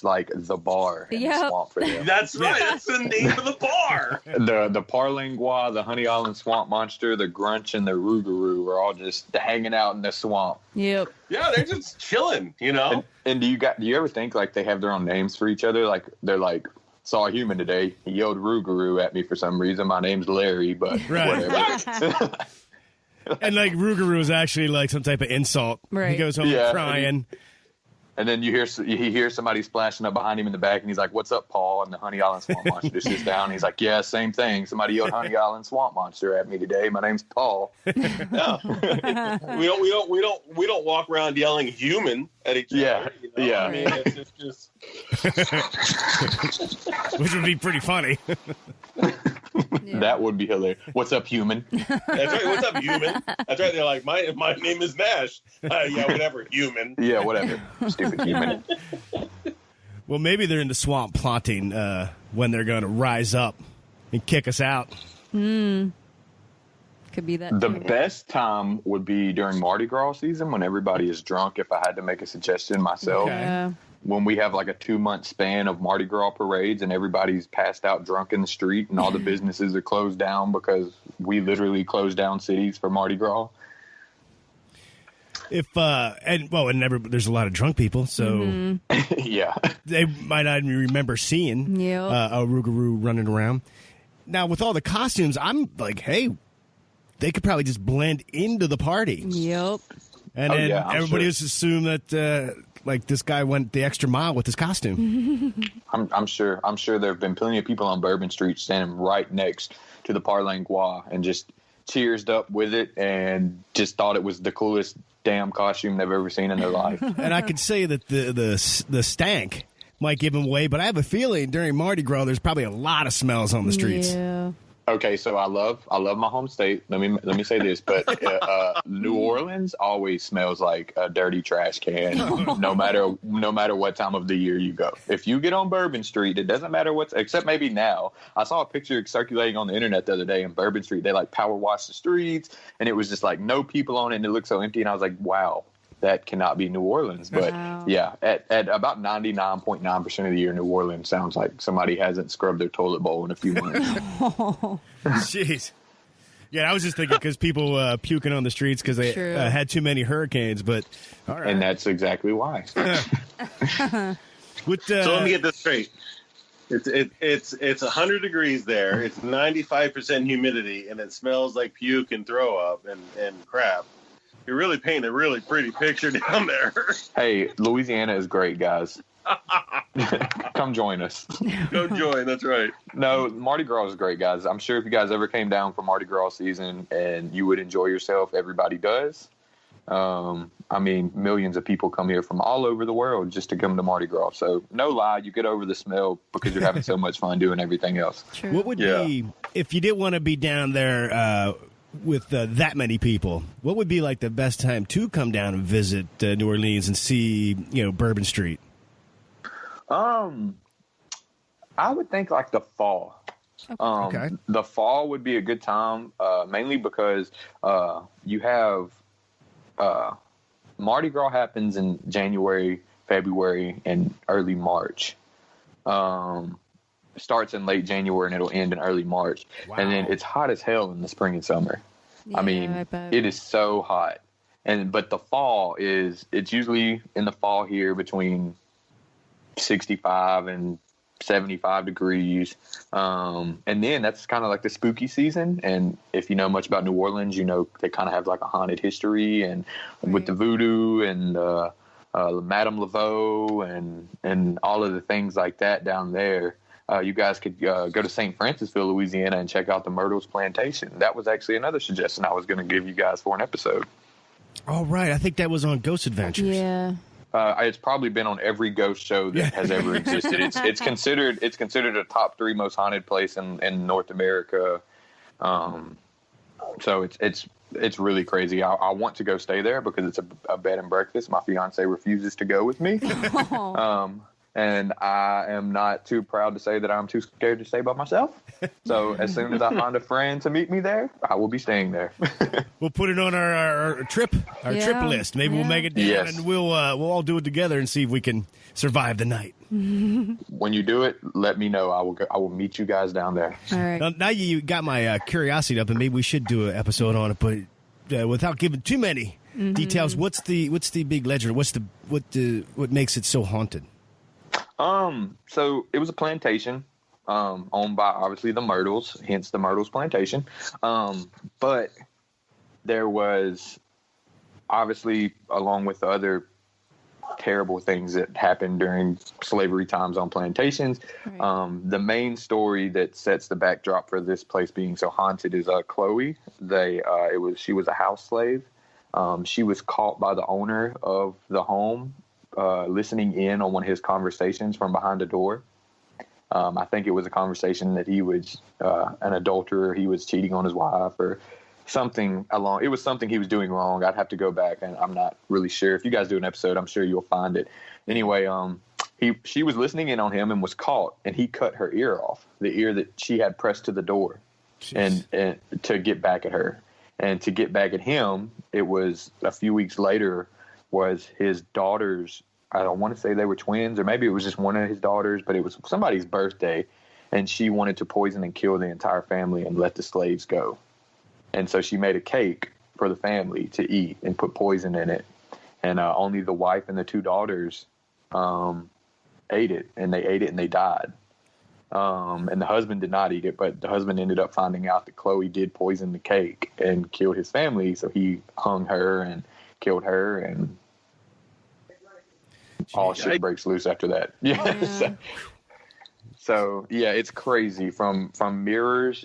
like the bar in the swamp for them. That's right. That's the name of the bar. The parlingois, the Honey Island Swamp Monster, the Grunch, and the Rougarou are all just hanging out in the swamp. Yep. Yeah, they're just chilling, you know? And do you ever think like they have their own names for each other? Like they're like, saw a human today. He yelled Rougarou at me for some reason. My name's Larry, but whatever. And like Rougarou is actually like some type of insult. Right. He goes home crying. And then he hears somebody splashing up behind him in the back, and he's like, "What's up, Paul?" And the Honey Island Swamp Monster sits down. And he's like, "Yeah, same thing. Somebody yelled Honey Island Swamp Monster at me today. My name's Paul." No. we don't walk around yelling "human" at each other. You know? Yeah. I mean, it's just Which would be pretty funny. Yeah. That would be hilarious. What's up, human? That's right. What's up, human? That's right. They're like, my name is Nash. Yeah, whatever, human. Yeah, whatever. Stupid human. Well, maybe they're in the swamp plotting when they're going to rise up and kick us out. Could be that. The too. best time would be during Mardi Gras season when everybody is drunk. If I had to make a suggestion myself, Yeah. when we have like a 2-month span of Mardi Gras parades and everybody's passed out drunk in the street and all the businesses are closed down because we literally closed down cities for Mardi Gras. There's a lot of drunk people, so Yeah. they might not even remember seeing Yep. a Rougarou running around. Now, with all the costumes, I'm like, hey, they could probably just blend into the party. Yep. And Oh, then yeah, I'm everybody sure. just assume that like this guy went the extra mile with his costume. I'm sure there have been plenty of people on Bourbon Street standing right next to the parlingois and just cheersed up with it and just thought it was the coolest damn costume they've ever seen in their life. And I could say that the stank might give him away, but I have a feeling during Mardi Gras there's probably a lot of smells on the streets. Yeah. Okay, so I love my home state. Let me say this, but New Orleans always smells like a dirty trash can, no matter what time of the year you go. If you get on Bourbon Street, it doesn't matter except maybe now. I saw a picture circulating on the internet the other day in Bourbon Street. They like power washed the streets, and it was just like no people on it, and it looked so empty. And I was like, wow, that cannot be New Orleans. But Wow. yeah, at about 99.9% of the year, New Orleans sounds like somebody hasn't scrubbed their toilet bowl in a few months. Jeez. Yeah, I was just thinking because people puking on the streets because they True. had too many hurricanes, but all right. And that's exactly why. So So let me get this straight. It's 100 degrees there. It's 95% humidity, and it smells like puke and throw up and crap. You're really painting a really pretty picture down there. Hey, Louisiana is great, guys. Come join us. Go join. That's right. No, Mardi Gras is great, guys. I'm sure if you guys ever came down for Mardi Gras season and you would enjoy yourself, everybody does. I mean, millions of people come here from all over the world just to come to Mardi Gras. So no lie, you get over the smell because you're having so much fun doing everything else. True. what would be, if you didn't want to be down there with that many people, what would be like the best time to come down and visit New Orleans and see, Bourbon Street? I would think like the fall. Okay. The fall would be a good time, mainly because you have Mardi Gras happens in January, February, and early March. Starts in late January and it'll end in early March. Wow. And then it's hot as hell in the spring and summer. Yeah, I mean, I bet. it is so hot. But the fall it's usually in the fall here between 65 and 75 degrees. And then that's kind of like the spooky season. And if you know much about New Orleans, you know, they kind of have like a haunted history and with the voodoo and, Madame Laveau and all of the things like that down there. You guys could go to St. Francisville, Louisiana, and check out the Myrtles Plantation. That was actually another suggestion I was going to give you guys for an episode. All right. I think that was on Ghost Adventures. Yeah. It's probably been on every ghost show that has ever existed. It's considered a top 3 most haunted place in North America. So it's really crazy. I want to go stay there because it's a bed and breakfast. My fiance refuses to go with me. And I am not too proud to say that I'm too scared to stay by myself. So as soon as I find a friend to meet me there, I will be staying there. We'll put it on our trip list. Maybe we'll make it down and we'll all do it together and see if we can survive the night. When you do it, let me know. I will meet you guys down there. All right. Now you got my curiosity up, and maybe we should do an episode on it, but without giving too many details, what's the big legend? What makes it so haunted? So it was a plantation, owned by obviously the Myrtles, hence the Myrtles Plantation. But there was obviously, along with the other terrible things that happened during slavery times on plantations, the main story that sets the backdrop for this place being so haunted is Chloe. She was a house slave. She was caught by the owner of the home listening in on one of his conversations from behind a door. I think it was a conversation that he was an adulterer, he was cheating on his wife or something it was something he was doing wrong. I'd have to go back and I'm not really sure. If you guys do an episode, I'm sure you'll find it. Anyway, she was listening in on him and was caught, and he cut her ear off, the ear that she had pressed to the door. and to get back at her. And to get back at him, it was a few weeks later, was his daughter's, I don't want to say they were twins, or maybe it was just one of his daughters, but it was somebody's birthday, and she wanted to poison and kill the entire family and let the slaves go. And so she made a cake for the family to eat and put poison in it. And only the wife and the two daughters ate it, and they ate it and they died. And the husband did not eat it, but the husband ended up finding out that Chloe did poison the cake and killed his family. So he hung her and killed her, and all shit breaks loose after that. Yeah. So yeah, it's crazy. From mirrors,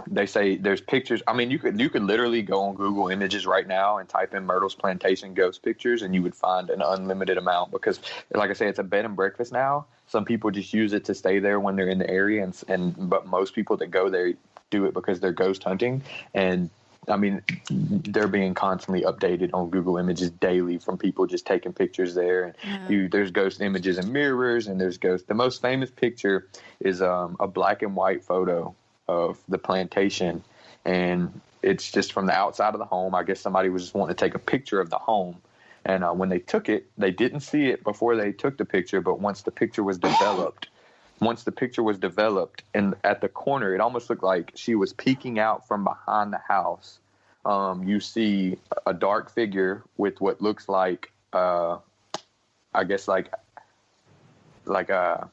they say there's pictures. I mean, you could literally go on Google Images right now and type in Myrtles Plantation ghost pictures, and you would find an unlimited amount, because, like I say, it's a bed and breakfast now. Some people just use it to stay there when they're in the area, but most people that go there do it because they're ghost hunting. And I mean, they're being constantly updated on Google Images daily from people just taking pictures there. And there's ghost images and mirrors, and there's ghosts. The most famous picture is a black and white photo of the plantation, and it's just from the outside of the home. I guess somebody was just wanting to take a picture of the home, and when they took it, they didn't see it before they took the picture, but once the picture was developed, and at the corner, it almost looked like she was peeking out from behind the house. You see a dark figure with what looks like, I guess like a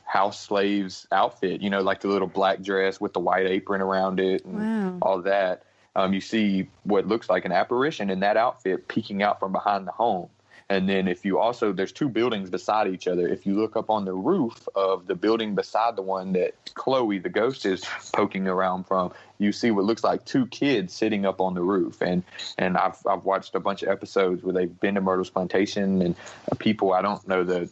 house slave's outfit, like the little black dress with the white apron around it and all that. You see what looks like an apparition in that outfit peeking out from behind the home. And then there's two buildings beside each other. If you look up on the roof of the building beside the one that Chloe, the ghost, is poking around from, you see what looks like two kids sitting up on the roof. And I've watched a bunch of episodes where they've been to Myrtles Plantation, and people, I don't know the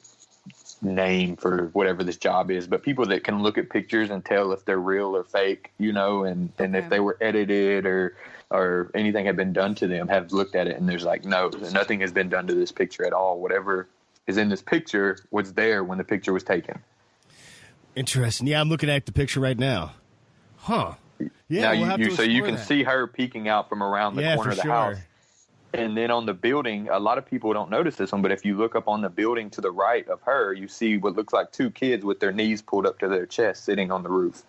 name for whatever this job is, but people that can look at pictures and tell if they're real or fake, and if they were edited or anything had been done to them, have looked at it, and there's like, no, nothing has been done to this picture at all. Whatever is in this picture was there when the picture was taken. Interesting. Yeah, I'm looking at the picture right now. Huh. Yeah. Now you can see her peeking out from around the corner of the house. And then on the building, a lot of people don't notice this one, but if you look up on the building to the right of her, you see what looks like two kids with their knees pulled up to their chest sitting on the roof.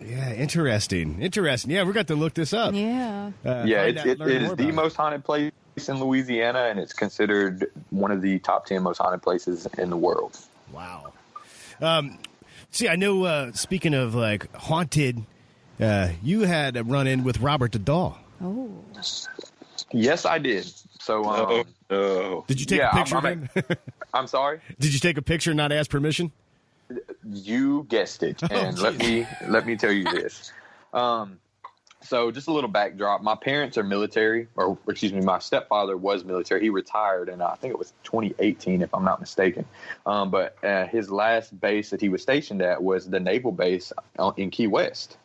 Yeah, interesting. Yeah, we got to look this up. Yeah. It is the most haunted place in Louisiana, and it's considered one of the top 10 most haunted places in the world. Wow. See, I know, speaking of, like, haunted, you had a run-in with Robert the Doll. Oh. Yes, I did. So, did you take a picture of him? I'm sorry? Did you take a picture and not ask permission? You guessed it. And let me tell you this. So just a little backdrop. My parents are military, or excuse me, my stepfather was military. He retired in, I think it was 2018, if I'm not mistaken. But his last base that he was stationed at was the naval base in Key West.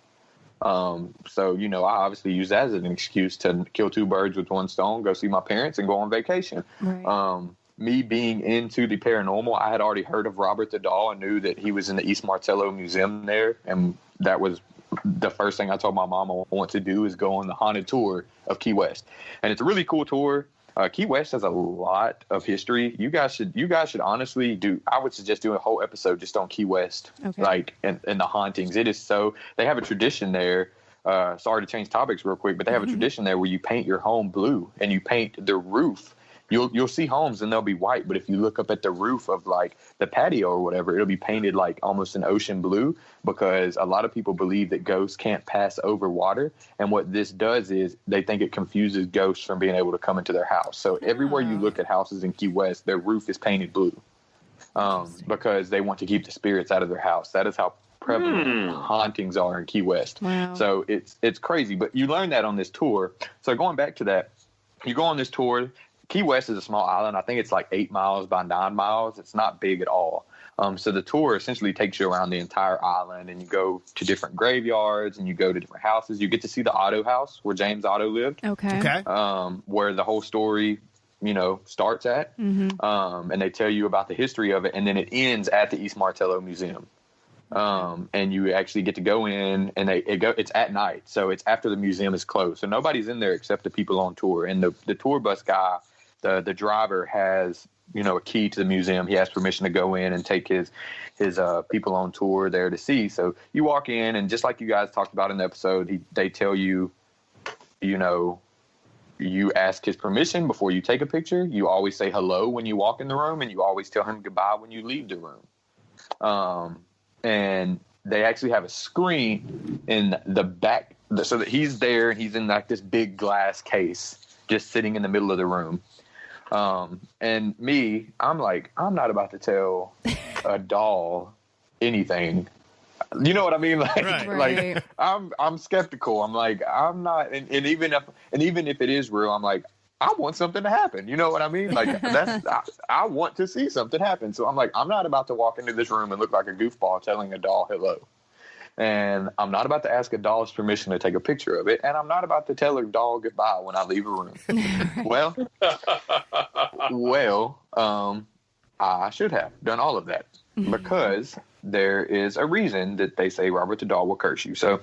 So, you know, I obviously use that as an excuse to kill two birds with one stone, go see my parents and go on vacation. Right. Me being into the paranormal, I had already heard of Robert the Doll and knew that he was in the East Martello Museum there. And that was the first thing I told my mom I want to do is go on the haunted tour of Key West. And it's a really cool tour. Key West has a lot of history. You guys should honestly do. I would suggest doing a whole episode just on Key West, like and the hauntings. It is so. They have a tradition there. Sorry to change topics real quick, but they have a tradition there where you paint your home blue and you paint the roof. You'll see homes and they'll be white, but if you look up at the roof of like the patio or whatever, it'll be painted like almost an ocean blue, because a lot of people believe that ghosts can't pass over water. And what this does is they think it confuses ghosts from being able to come into their house. So everywhere you look at houses in Key West, their roof is painted blue, because they want to keep the spirits out of their house. That is how prevalent hauntings are in Key West. Wow. So it's crazy, but you learn that on this tour. So going back to that, you go on this tour. Key West is a small island. I think it's like 8 miles by 9 miles. It's not big at all. So the tour essentially takes you around the entire island, and you go to different graveyards and you go to different houses. You get to see the Otto house where James Otto lived. Okay. Where the whole story, you know, starts at. And they tell you about the history of it, and then it ends at the East Martello Museum. And you actually get to go in, and it's at night. So it's after the museum is closed. So nobody's in there except the people on tour. And the tour bus guy, the driver has, you know, a key to the museum. He has permission to go in and take his people on tour there to see. So you walk in, and just like you guys talked about in the episode, they tell you, you know, you ask his permission before you take a picture. You always say hello when you walk in the room, and you always tell him goodbye when you leave the room. And they actually have a screen in the back, so that he's there and he's in like this big glass case just sitting in the middle of the room. And me, I'm like, I'm not about to tell a doll anything. You know what I mean? Like, right. Like I'm skeptical. I'm like, I'm not, and even if it is real, I'm like, I want something to happen. You know what I mean? Like I want to see something happen. So I'm like, I'm not about to walk into this room and look like a goofball telling a doll hello. And I'm not about to ask a doll's permission to take a picture of it. And I'm not about to tell a doll goodbye when I leave a room. Well, I should have done all of that, because there is a reason that they say Robert the Doll will curse you. So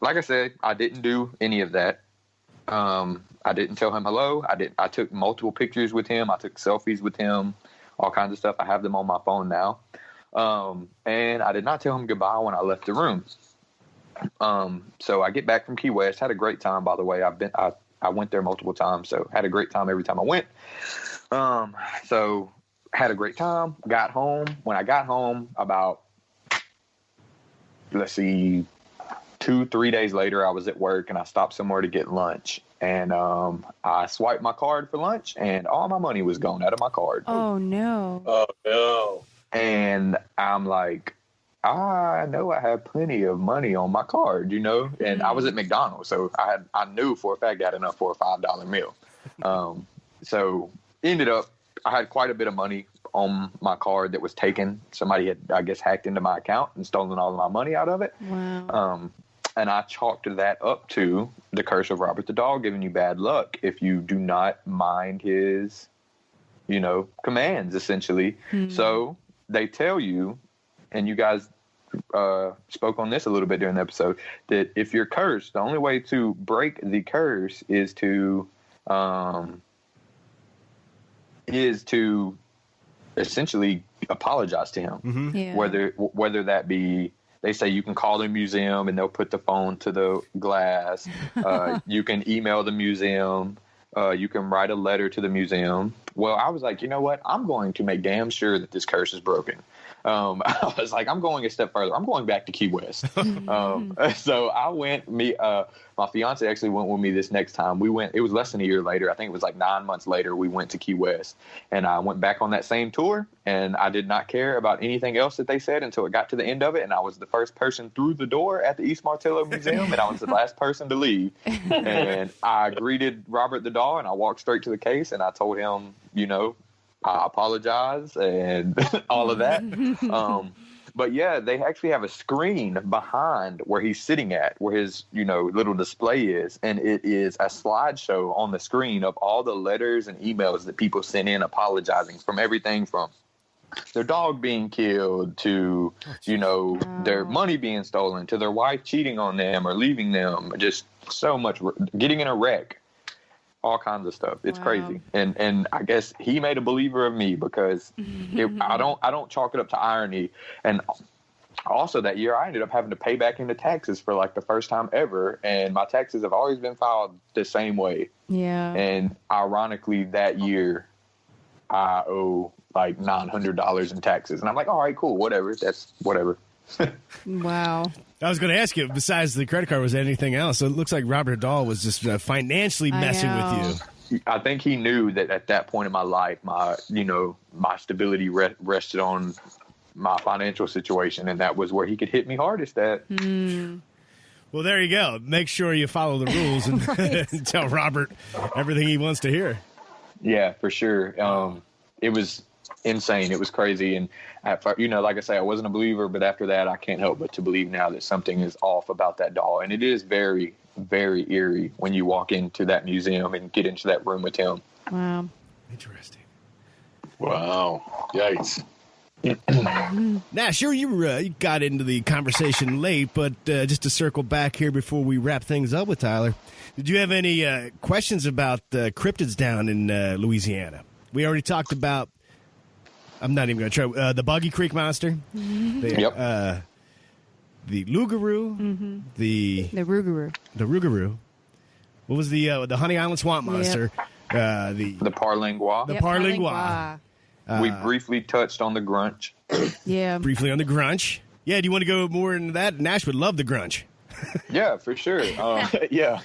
like I said, I didn't do any of that. I didn't tell him hello. I took multiple pictures with him. I took selfies with him, all kinds of stuff. I have them on my phone now. And I did not tell him goodbye when I left the room. So I get back from Key West, had a great time, by the way. I went there multiple times, so had a great time every time I went. So had a great time, got home. When I got home, about, 2-3 days later, I was at work and I stopped somewhere to get lunch. And I swiped my card for lunch, and all my money was gone out of my card. Oh, no. Oh, no. And I'm like, I know I have plenty of money on my card, you know? And I was at McDonald's, so I knew for a fact I had enough for a $5 meal. So ended up, I had quite a bit of money on my card that was taken. Somebody had, I guess, hacked into my account and stolen all of my money out of it. Wow. And I chalked that up to the curse of Robert the Doll giving you bad luck if you do not mind his, you know, commands, essentially. So they tell you, and you guys spoke on this a little bit during the episode, that if you're cursed, the only way to break the curse is to essentially apologize to him. Yeah. Whether that be They say you can call the museum and they'll put the phone to the glass. You can email the museum. You can write a letter to the museum. Well, I was like, you know what? I'm going to make damn sure that this curse is broken. I was like, I'm going a step further. I'm going back to Key West. So I went, my fiance actually went with me this next time. We went, it was less than a year later. I think it was like 9 months later, we went to Key West, and I went back on that same tour, and I did not care about anything else that they said until it got to the end of it. And I was the first person through the door at the East Martello Museum, and I was the last person to leave. And I greeted Robert the doll, and I walked straight to the case, and I told him, I apologize and all of that. But yeah, they actually have a screen behind where he's sitting at, where his, little display is. And it is a slideshow on the screen of all the letters and emails that people sent in apologizing, from everything from their dog being killed to, their money being stolen, to their wife cheating on them or leaving them. Just so much, getting in a wreck. All kinds of stuff. It's crazy. And I guess he made a believer of me, because I don't chalk it up to irony. And also that year I ended up having to pay back into taxes for like the first time ever. And my taxes have always been filed the same way. Yeah. And ironically that year I owe like $900 in taxes. And I'm like, all right, cool. Whatever. That's whatever. Wow. I was going to ask you, besides the credit card, was there anything else? So it looks like Robert Dahl was just financially messing with you. I think he knew that at that point in my life, my stability rested on my financial situation, and that was where he could hit me hardest at. Well, there you go. Make sure you follow the rules and tell Robert everything he wants to hear. Yeah, for sure. It was insane. It was crazy. And like I say, I wasn't a believer, but after that I can't help but to believe now that something is off about that doll. And it is very, very eerie when you walk into that museum and get into that room with him. Wow. Interesting. Wow. Yikes. Now, sure, you got into the conversation late, but just to circle back here before we wrap things up with Tyler, did you have any questions about cryptids down in Louisiana? We already talked about, I'm not even going to try, the Boggy Creek Monster, the Lougarou, the Rougarou. What was the Honey Island Swamp Monster? The Parlingua. The Parlingua. We briefly touched on the Grunch. Yeah. Briefly on the Grunch. Yeah, do you want to go more into that? Nash would love the Grunch. Yeah, for sure. Yeah.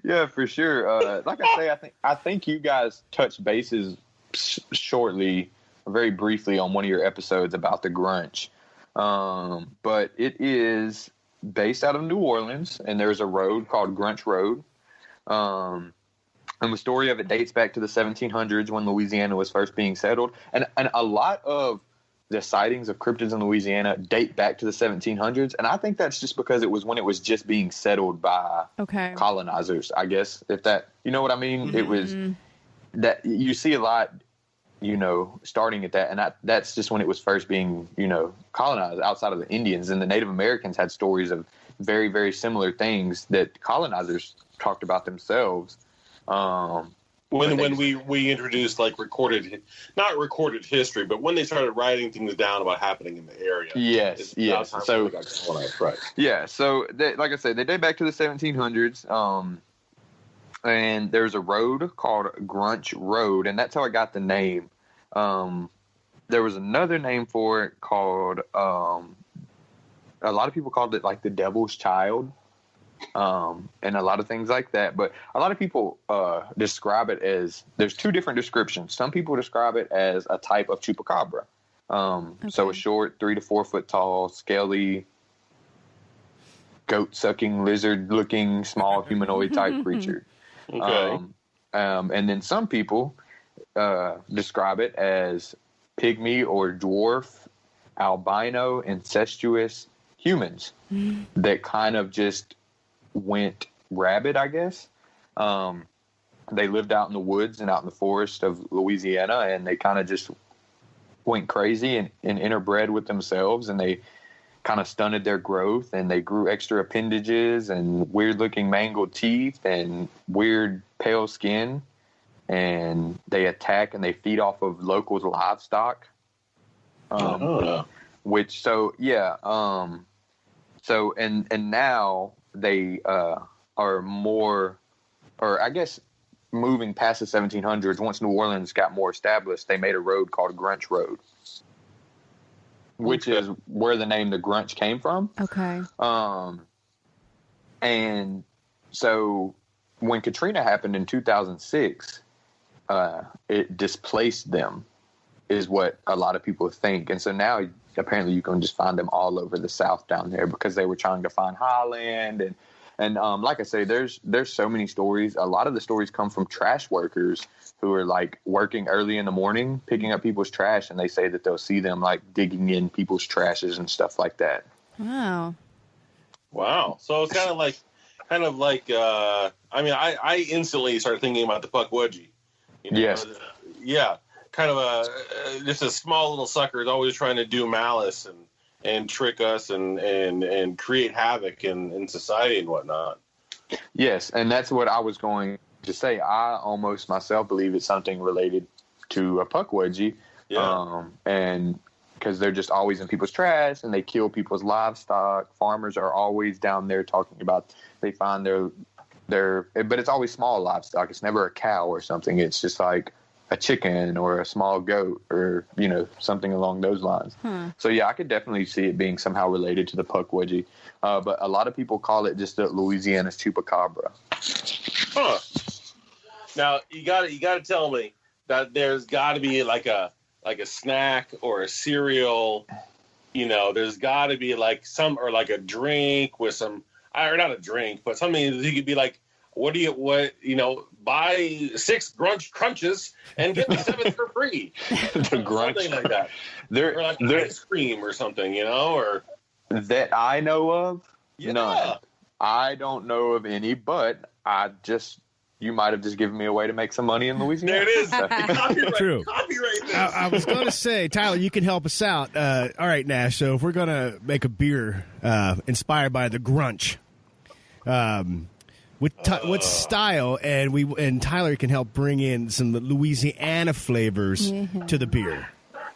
Yeah, for sure. Like I say, I think you guys touched bases shortly, very briefly, on one of your episodes about the Grunch. But it is based out of New Orleans, and there's a road called Grunch Road. And the story of it dates back to the 1700s when Louisiana was first being settled. And a lot of the sightings of cryptids in Louisiana date back to the 1700s. And I think that's just because it was when it was just being settled by colonizers, I guess, if that, you know what I mean? Mm-hmm. It was that you see a lot, starting at that. And that's just when it was first being, colonized outside of the Indians. And the Native Americans had stories of very, very similar things that colonizers talked about themselves. When we introduced like not recorded history, but when they started writing things down about happening in the area. Yes. So right. Yeah. So like I said, they date back to the 1700s. And there's a road called Grunch Road, and that's how I got the name. There was another name for it called, a lot of people called it like the Devil's Child. And a lot of things like that. But a lot of people describe it as, there's two different descriptions. Some people describe it as a type of chupacabra. So a short, 3 to 4 foot tall, scaly, goat-sucking, lizard-looking, small humanoid type creature. Okay. And then some people describe it as pygmy or dwarf, albino, incestuous humans that kind of just went rabid, I guess. They lived out in the woods and out in the forest of Louisiana, and they kind of just went crazy and interbred with themselves, and they kind of stunted their growth, and they grew extra appendages and weird looking mangled teeth and weird pale skin, and they attack and they feed off of local livestock. which so yeah. So and now they are more, or I guess moving past the 1700s. Once New Orleans got more established, they made a road called Grunch Road, which is where the name the Grunch came from. Okay. And so when Katrina happened in 2006, it displaced them, is what a lot of people think. And so now apparently you can just find them all over the South down there because they were trying to find highland. And like I say, there's so many stories. A lot of the stories come from trash workers who are like working early in the morning, picking up people's trash. And they say that they'll see them like digging in people's trashes and stuff like that. Wow. So it's kind of like, I mean, I instantly started thinking about the Pukwudgie. You know? Yes. Yeah. Kind of just a small little sucker is always trying to do malice and trick us and create havoc in society and whatnot. Yes. And that's what I was going to say. I almost myself believe it's something related to a Pukwudgie. Yeah. And because they're just always in people's trash and they kill people's livestock. Farmers are always down there talking about, they find their, but it's always small livestock. It's never a cow or something. It's just like a chicken or a small goat or, you know, something along those lines. So yeah, I could definitely see it being somehow related to the Pukwudgie. But a lot of people call it just the Louisiana's chupacabra. Huh. Now you got to tell me that there's got to be like a snack or a cereal, you know, there's got to be like a drink with some, or not a drink, but something that you could be like, buy 6 crunches and get the 7th for free. The Grunch. Something like that. Or like ice cream or something, you know, or. That I know of? Yeah. None. I don't know of any, but you might have just given me a way to make some money in Louisiana. There it is. Copyright. True. Copyright this. I was going to say, Tyler, you can help us out. All right, Nash. So if we're going to make a beer inspired by the Grunch, what style, and Tyler can help bring in some Louisiana flavors to the beer.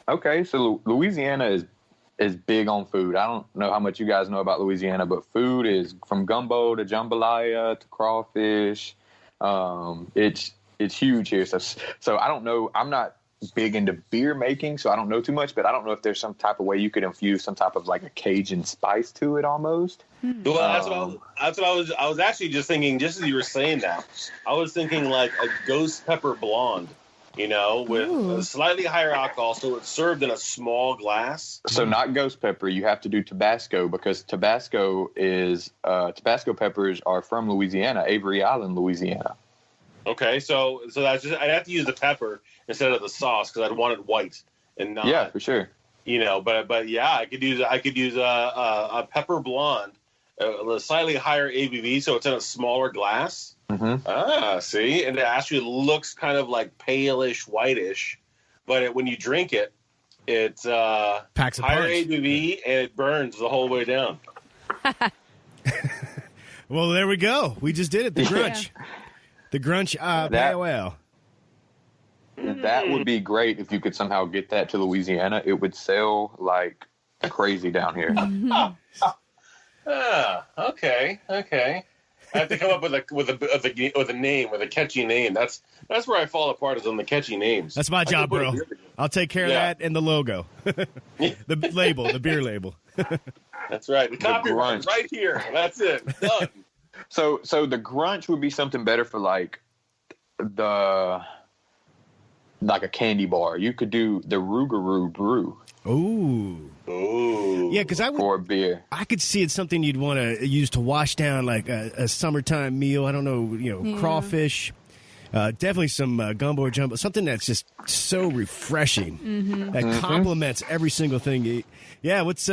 Okay, so Louisiana is big on food. I don't know how much you guys know about Louisiana, but food is from gumbo to jambalaya to crawfish. It's huge here. So I don't know. I'm not big into beer making, so I don't know too much, but I don't know if there's some type of way you could infuse some type of like a Cajun spice to it almost. Well, that's what I was actually just thinking, just as you were saying that, I was thinking like a ghost pepper blonde, you know, with a slightly higher alcohol, so it's served in a small glass. So not ghost pepper, you have to do Tabasco, because Tabasco peppers are from Louisiana, Avery Island, Louisiana. Okay, so that's just, I'd have to use the pepper instead of the sauce because I'd want it white and not. Yeah, for sure. You know, but yeah, I could use a pepper blonde, a slightly higher ABV, so it's in a smaller glass. Mm-hmm. See, and it actually looks kind of like palish, whitish, but when you drink it, it's packs a higher punch. ABV and it burns the whole way down. Well, there we go. We just did it. The Grunch. Yeah. The Grunch Pale Ale. That would be great if you could somehow get that to Louisiana. It would sell like crazy down here. Okay. I have to come up with a name, with a catchy name. That's where I fall apart, is on the catchy names. That's my job, bro. I'll take care of that and the logo, the label, the beer label. That's right. The copyright right here. That's it. Done. So the Grunch would be something better for like a candy bar. You could do the Rougarou brew. Ooh. Yeah, because for a beer. I could see it's something you'd want to use to wash down like a summertime meal. I don't know, crawfish. Definitely some gumbo or jumbo. Something that's just so refreshing that complements every single thing you eat. Yeah, let's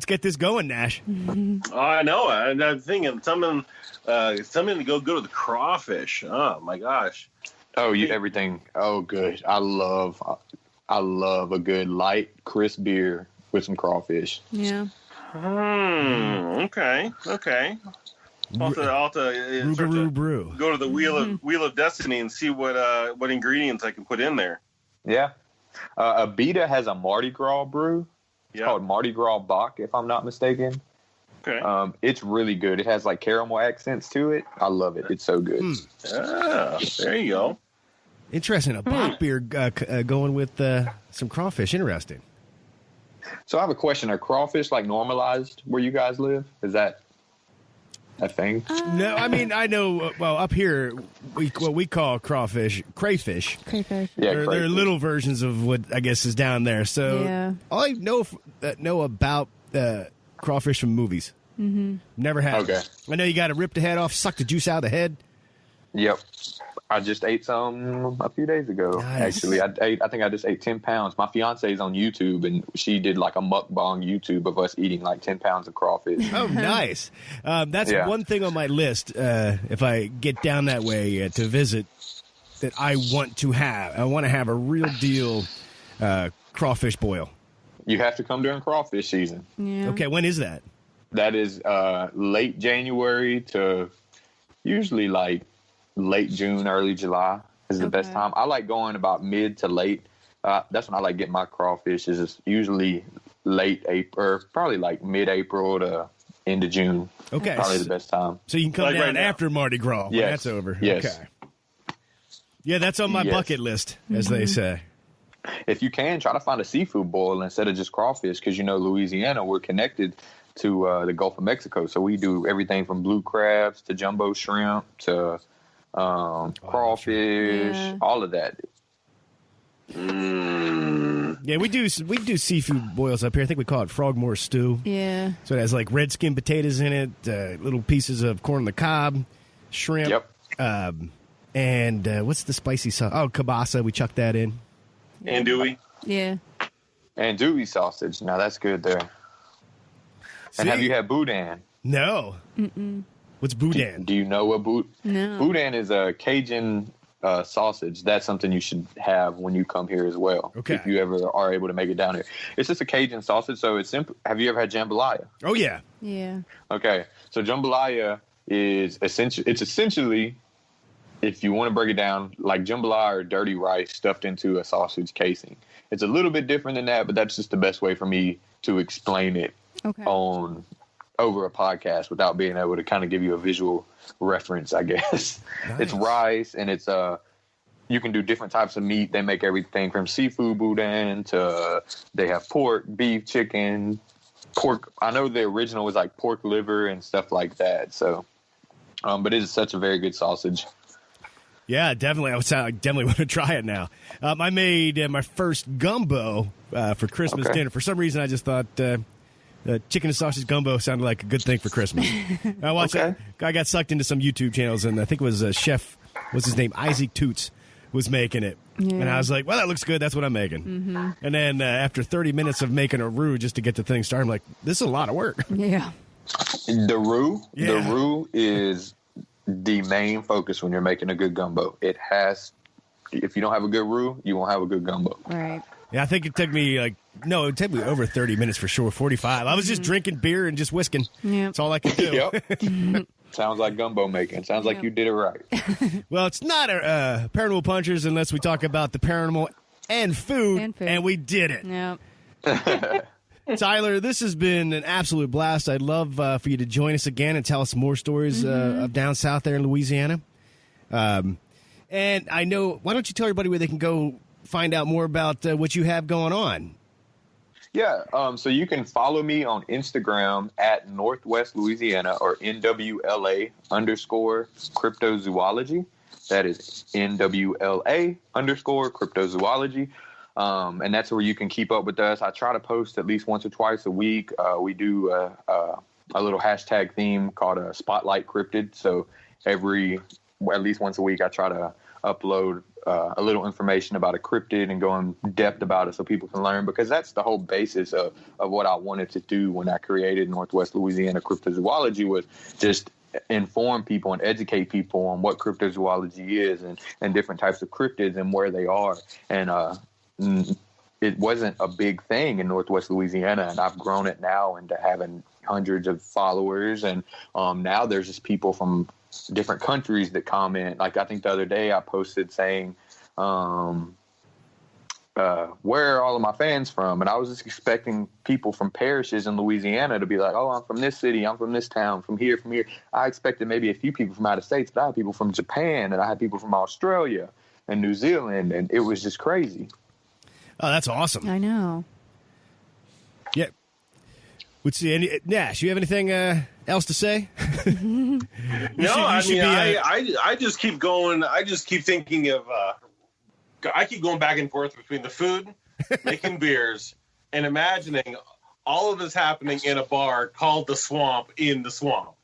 get this going, Nash. I know. I'm thinking something to go to the crawfish. Oh my gosh. Oh, everything. Oh, good. I love a good light, crisp beer with some crawfish. Yeah. Okay. I'll have to brew. Go to the Wheel of Destiny and see what ingredients I can put in there. Yeah. Abita has a Mardi Gras brew. It's called Mardi Gras Bach, if I'm not mistaken. Okay. It's really good. It has like caramel accents to it. I love it. It's so good. Ah, there you go. Interesting. A Bach beer going with some crawfish. Interesting. So I have a question. Are crawfish like normalized where you guys live? Is that a thing? No, I mean, I know, well, up here, what we call crayfish. Crayfish. Yeah, They're crayfish. little versions of what I guess is down there. So all I know about crawfish from movies. Mm-hmm. Never had. Okay. I know you got to rip the head off, suck the juice out of the head. Yep. I just ate some a few days ago. Nice. Actually, I think I just ate 10 pounds. My fiance is on YouTube, and she did like a mukbang YouTube of us eating like 10 pounds of crawfish. Oh, nice. That's one thing on my list. If I get down that way to visit, that I want to have. I want to have a real deal crawfish boil. You have to come during crawfish season. Yeah. Okay, when is that? That is late January to usually like late June, early July is the best time. I like going about mid to late. That's when I like getting my crawfish. Is usually late April, or probably like mid-April to end of June. Okay. Probably the best time. So you can come Like down right now. after Mardi Gras when Yes. that's over. Yes. Okay. Yeah, that's on my Yes. bucket list, as they say. If you can, try to find a seafood boil instead of just crawfish, because Louisiana, we're connected to the Gulf of Mexico, so we do everything from blue crabs to jumbo shrimp to crawfish, all of that. Yeah, we do seafood boils up here. I think we call it frogmore stew. Yeah. So it has like red skin potatoes in it, little pieces of corn on the cob, shrimp. Yep. And what's the spicy sauce? Oh, kielbasa. We chuck that in. Andouille. Yeah. And Dewey sausage. Now that's good there. And have you had boudin? No. What's boudin? Do you know what No. boudin is? A Cajun sausage. That's something you should have when you come here as well. Okay. If you ever are able to make it down here. It's just a Cajun sausage, so it's simple. Have you ever had jambalaya? Oh, yeah. Yeah. Okay. So jambalaya is essentially, if you want to break it down, like jambalaya or dirty rice stuffed into a sausage casing. It's a little bit different than that, but that's just the best way for me to explain it Okay. over a podcast without being able to kind of give you a visual reference, I guess. Nice. It's rice, and it's you can do different types of meat. They make everything from seafood boudin to they have pork, beef, chicken, pork. I know the original was like pork liver and stuff like that. So, but it is such a very good sausage. Yeah, definitely. I definitely want to try it now. I made my first gumbo for Christmas dinner. For some reason, I just thought chicken and sausage gumbo sounded like a good thing for Christmas. I watched it. I got sucked into some YouTube channels, and I think it was Chef, what's his name, Isaac Toots, was making it. Yeah. And I was like, well, that looks good. That's what I'm making. Mm-hmm. And then after 30 minutes of making a roux just to get the thing started, I'm like, this is a lot of work. Yeah. The roux is the main focus when you're making a good gumbo. If you don't have a good roux, you won't have a good gumbo. Right. Yeah, I think it took me it took me over 30 minutes for sure, 45. I was just drinking beer and just whisking. Yeah. That's all I could do. Yep. Sounds like gumbo making. Sounds like you did it right. Well, it's not Paranormal Punchers unless we talk about the paranormal and food, and we did it. Yep. Tyler, this has been an absolute blast. I'd love for you to join us again and tell us more stories of down south there in Louisiana. And I know, why don't you tell everybody where they can go find out more about what you have going on? Yeah, so you can follow me on Instagram at Northwest Louisiana or NWLA _cryptozoology. That is NWLA _cryptozoology. And that's where you can keep up with us. I try to post at least once or twice a week. We do a little hashtag theme called Spotlight Cryptid. So at least once a week, I try to upload a little information about a cryptid and go in depth about it so people can learn, because that's the whole basis of what I wanted to do when I created Northwest Louisiana Cryptozoology, was just inform people and educate people on what cryptozoology is and different types of cryptids and where they are. And it wasn't a big thing in Northwest Louisiana, and I've grown it now into having hundreds of followers. And now there's just people from different countries that comment. Like, I think the other day I posted saying where are all of my fans from? And I was just expecting people from parishes in Louisiana to be like, oh, I'm from this city, I'm from this town, from here. I expected maybe a few people from out of states, but I had people from Japan, and I had people from Australia and New Zealand, and it was just crazy. Oh, that's awesome. I know. Yeah. Would see Nash, you have anything else to say? No, I just keep going. I just keep thinking of. I keep going back and forth between the food, making beers, and imagining all of this happening in a bar called The Swamp in the Swamp.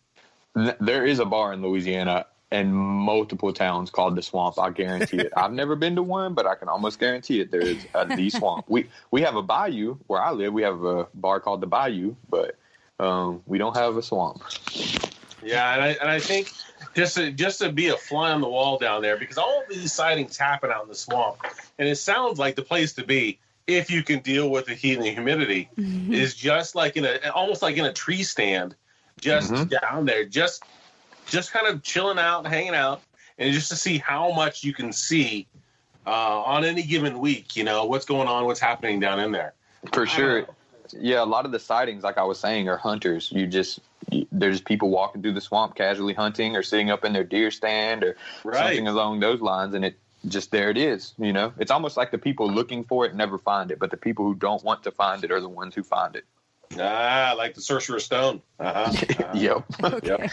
There is a bar in Louisiana and multiple towns called The Swamp. I guarantee it. I've never been to one, but I can almost guarantee it. There is The Swamp. We have a bayou where I live. We have a bar called the Bayou, but we don't have a swamp. Yeah, and I think just to be a fly on the wall down there, because all of these sightings happen out in the swamp, and it sounds like the place to be if you can deal with the heat and the humidity. Is just like almost like in a tree stand, just down there, just kind of chilling out, hanging out, and just to see how much you can see on any given week. You know what's going on, what's happening down in there. For sure. Yeah, a lot of the sightings, like I was saying, are hunters. There's people walking through the swamp casually hunting or sitting up in their deer stand or something along those lines, and there it is. You know, it's almost like the people looking for it never find it, but the people who don't want to find it are the ones who find it. Like the Sorcerer's Stone. Yep. Okay. Yep.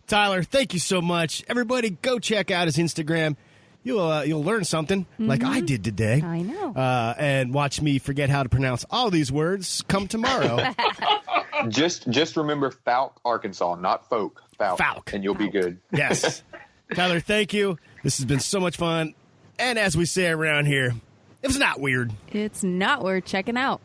Tyler, thank you so much. Everybody, go check out his Instagram. You'll learn something like I did today. I know. And watch me forget how to pronounce all these words come tomorrow. Just remember Fouke, Arkansas, not Fouke. Fouke. And you'll be good. Yes. Tyler, thank you. This has been so much fun. And as we say around here, it was not weird. It's not worth checking out.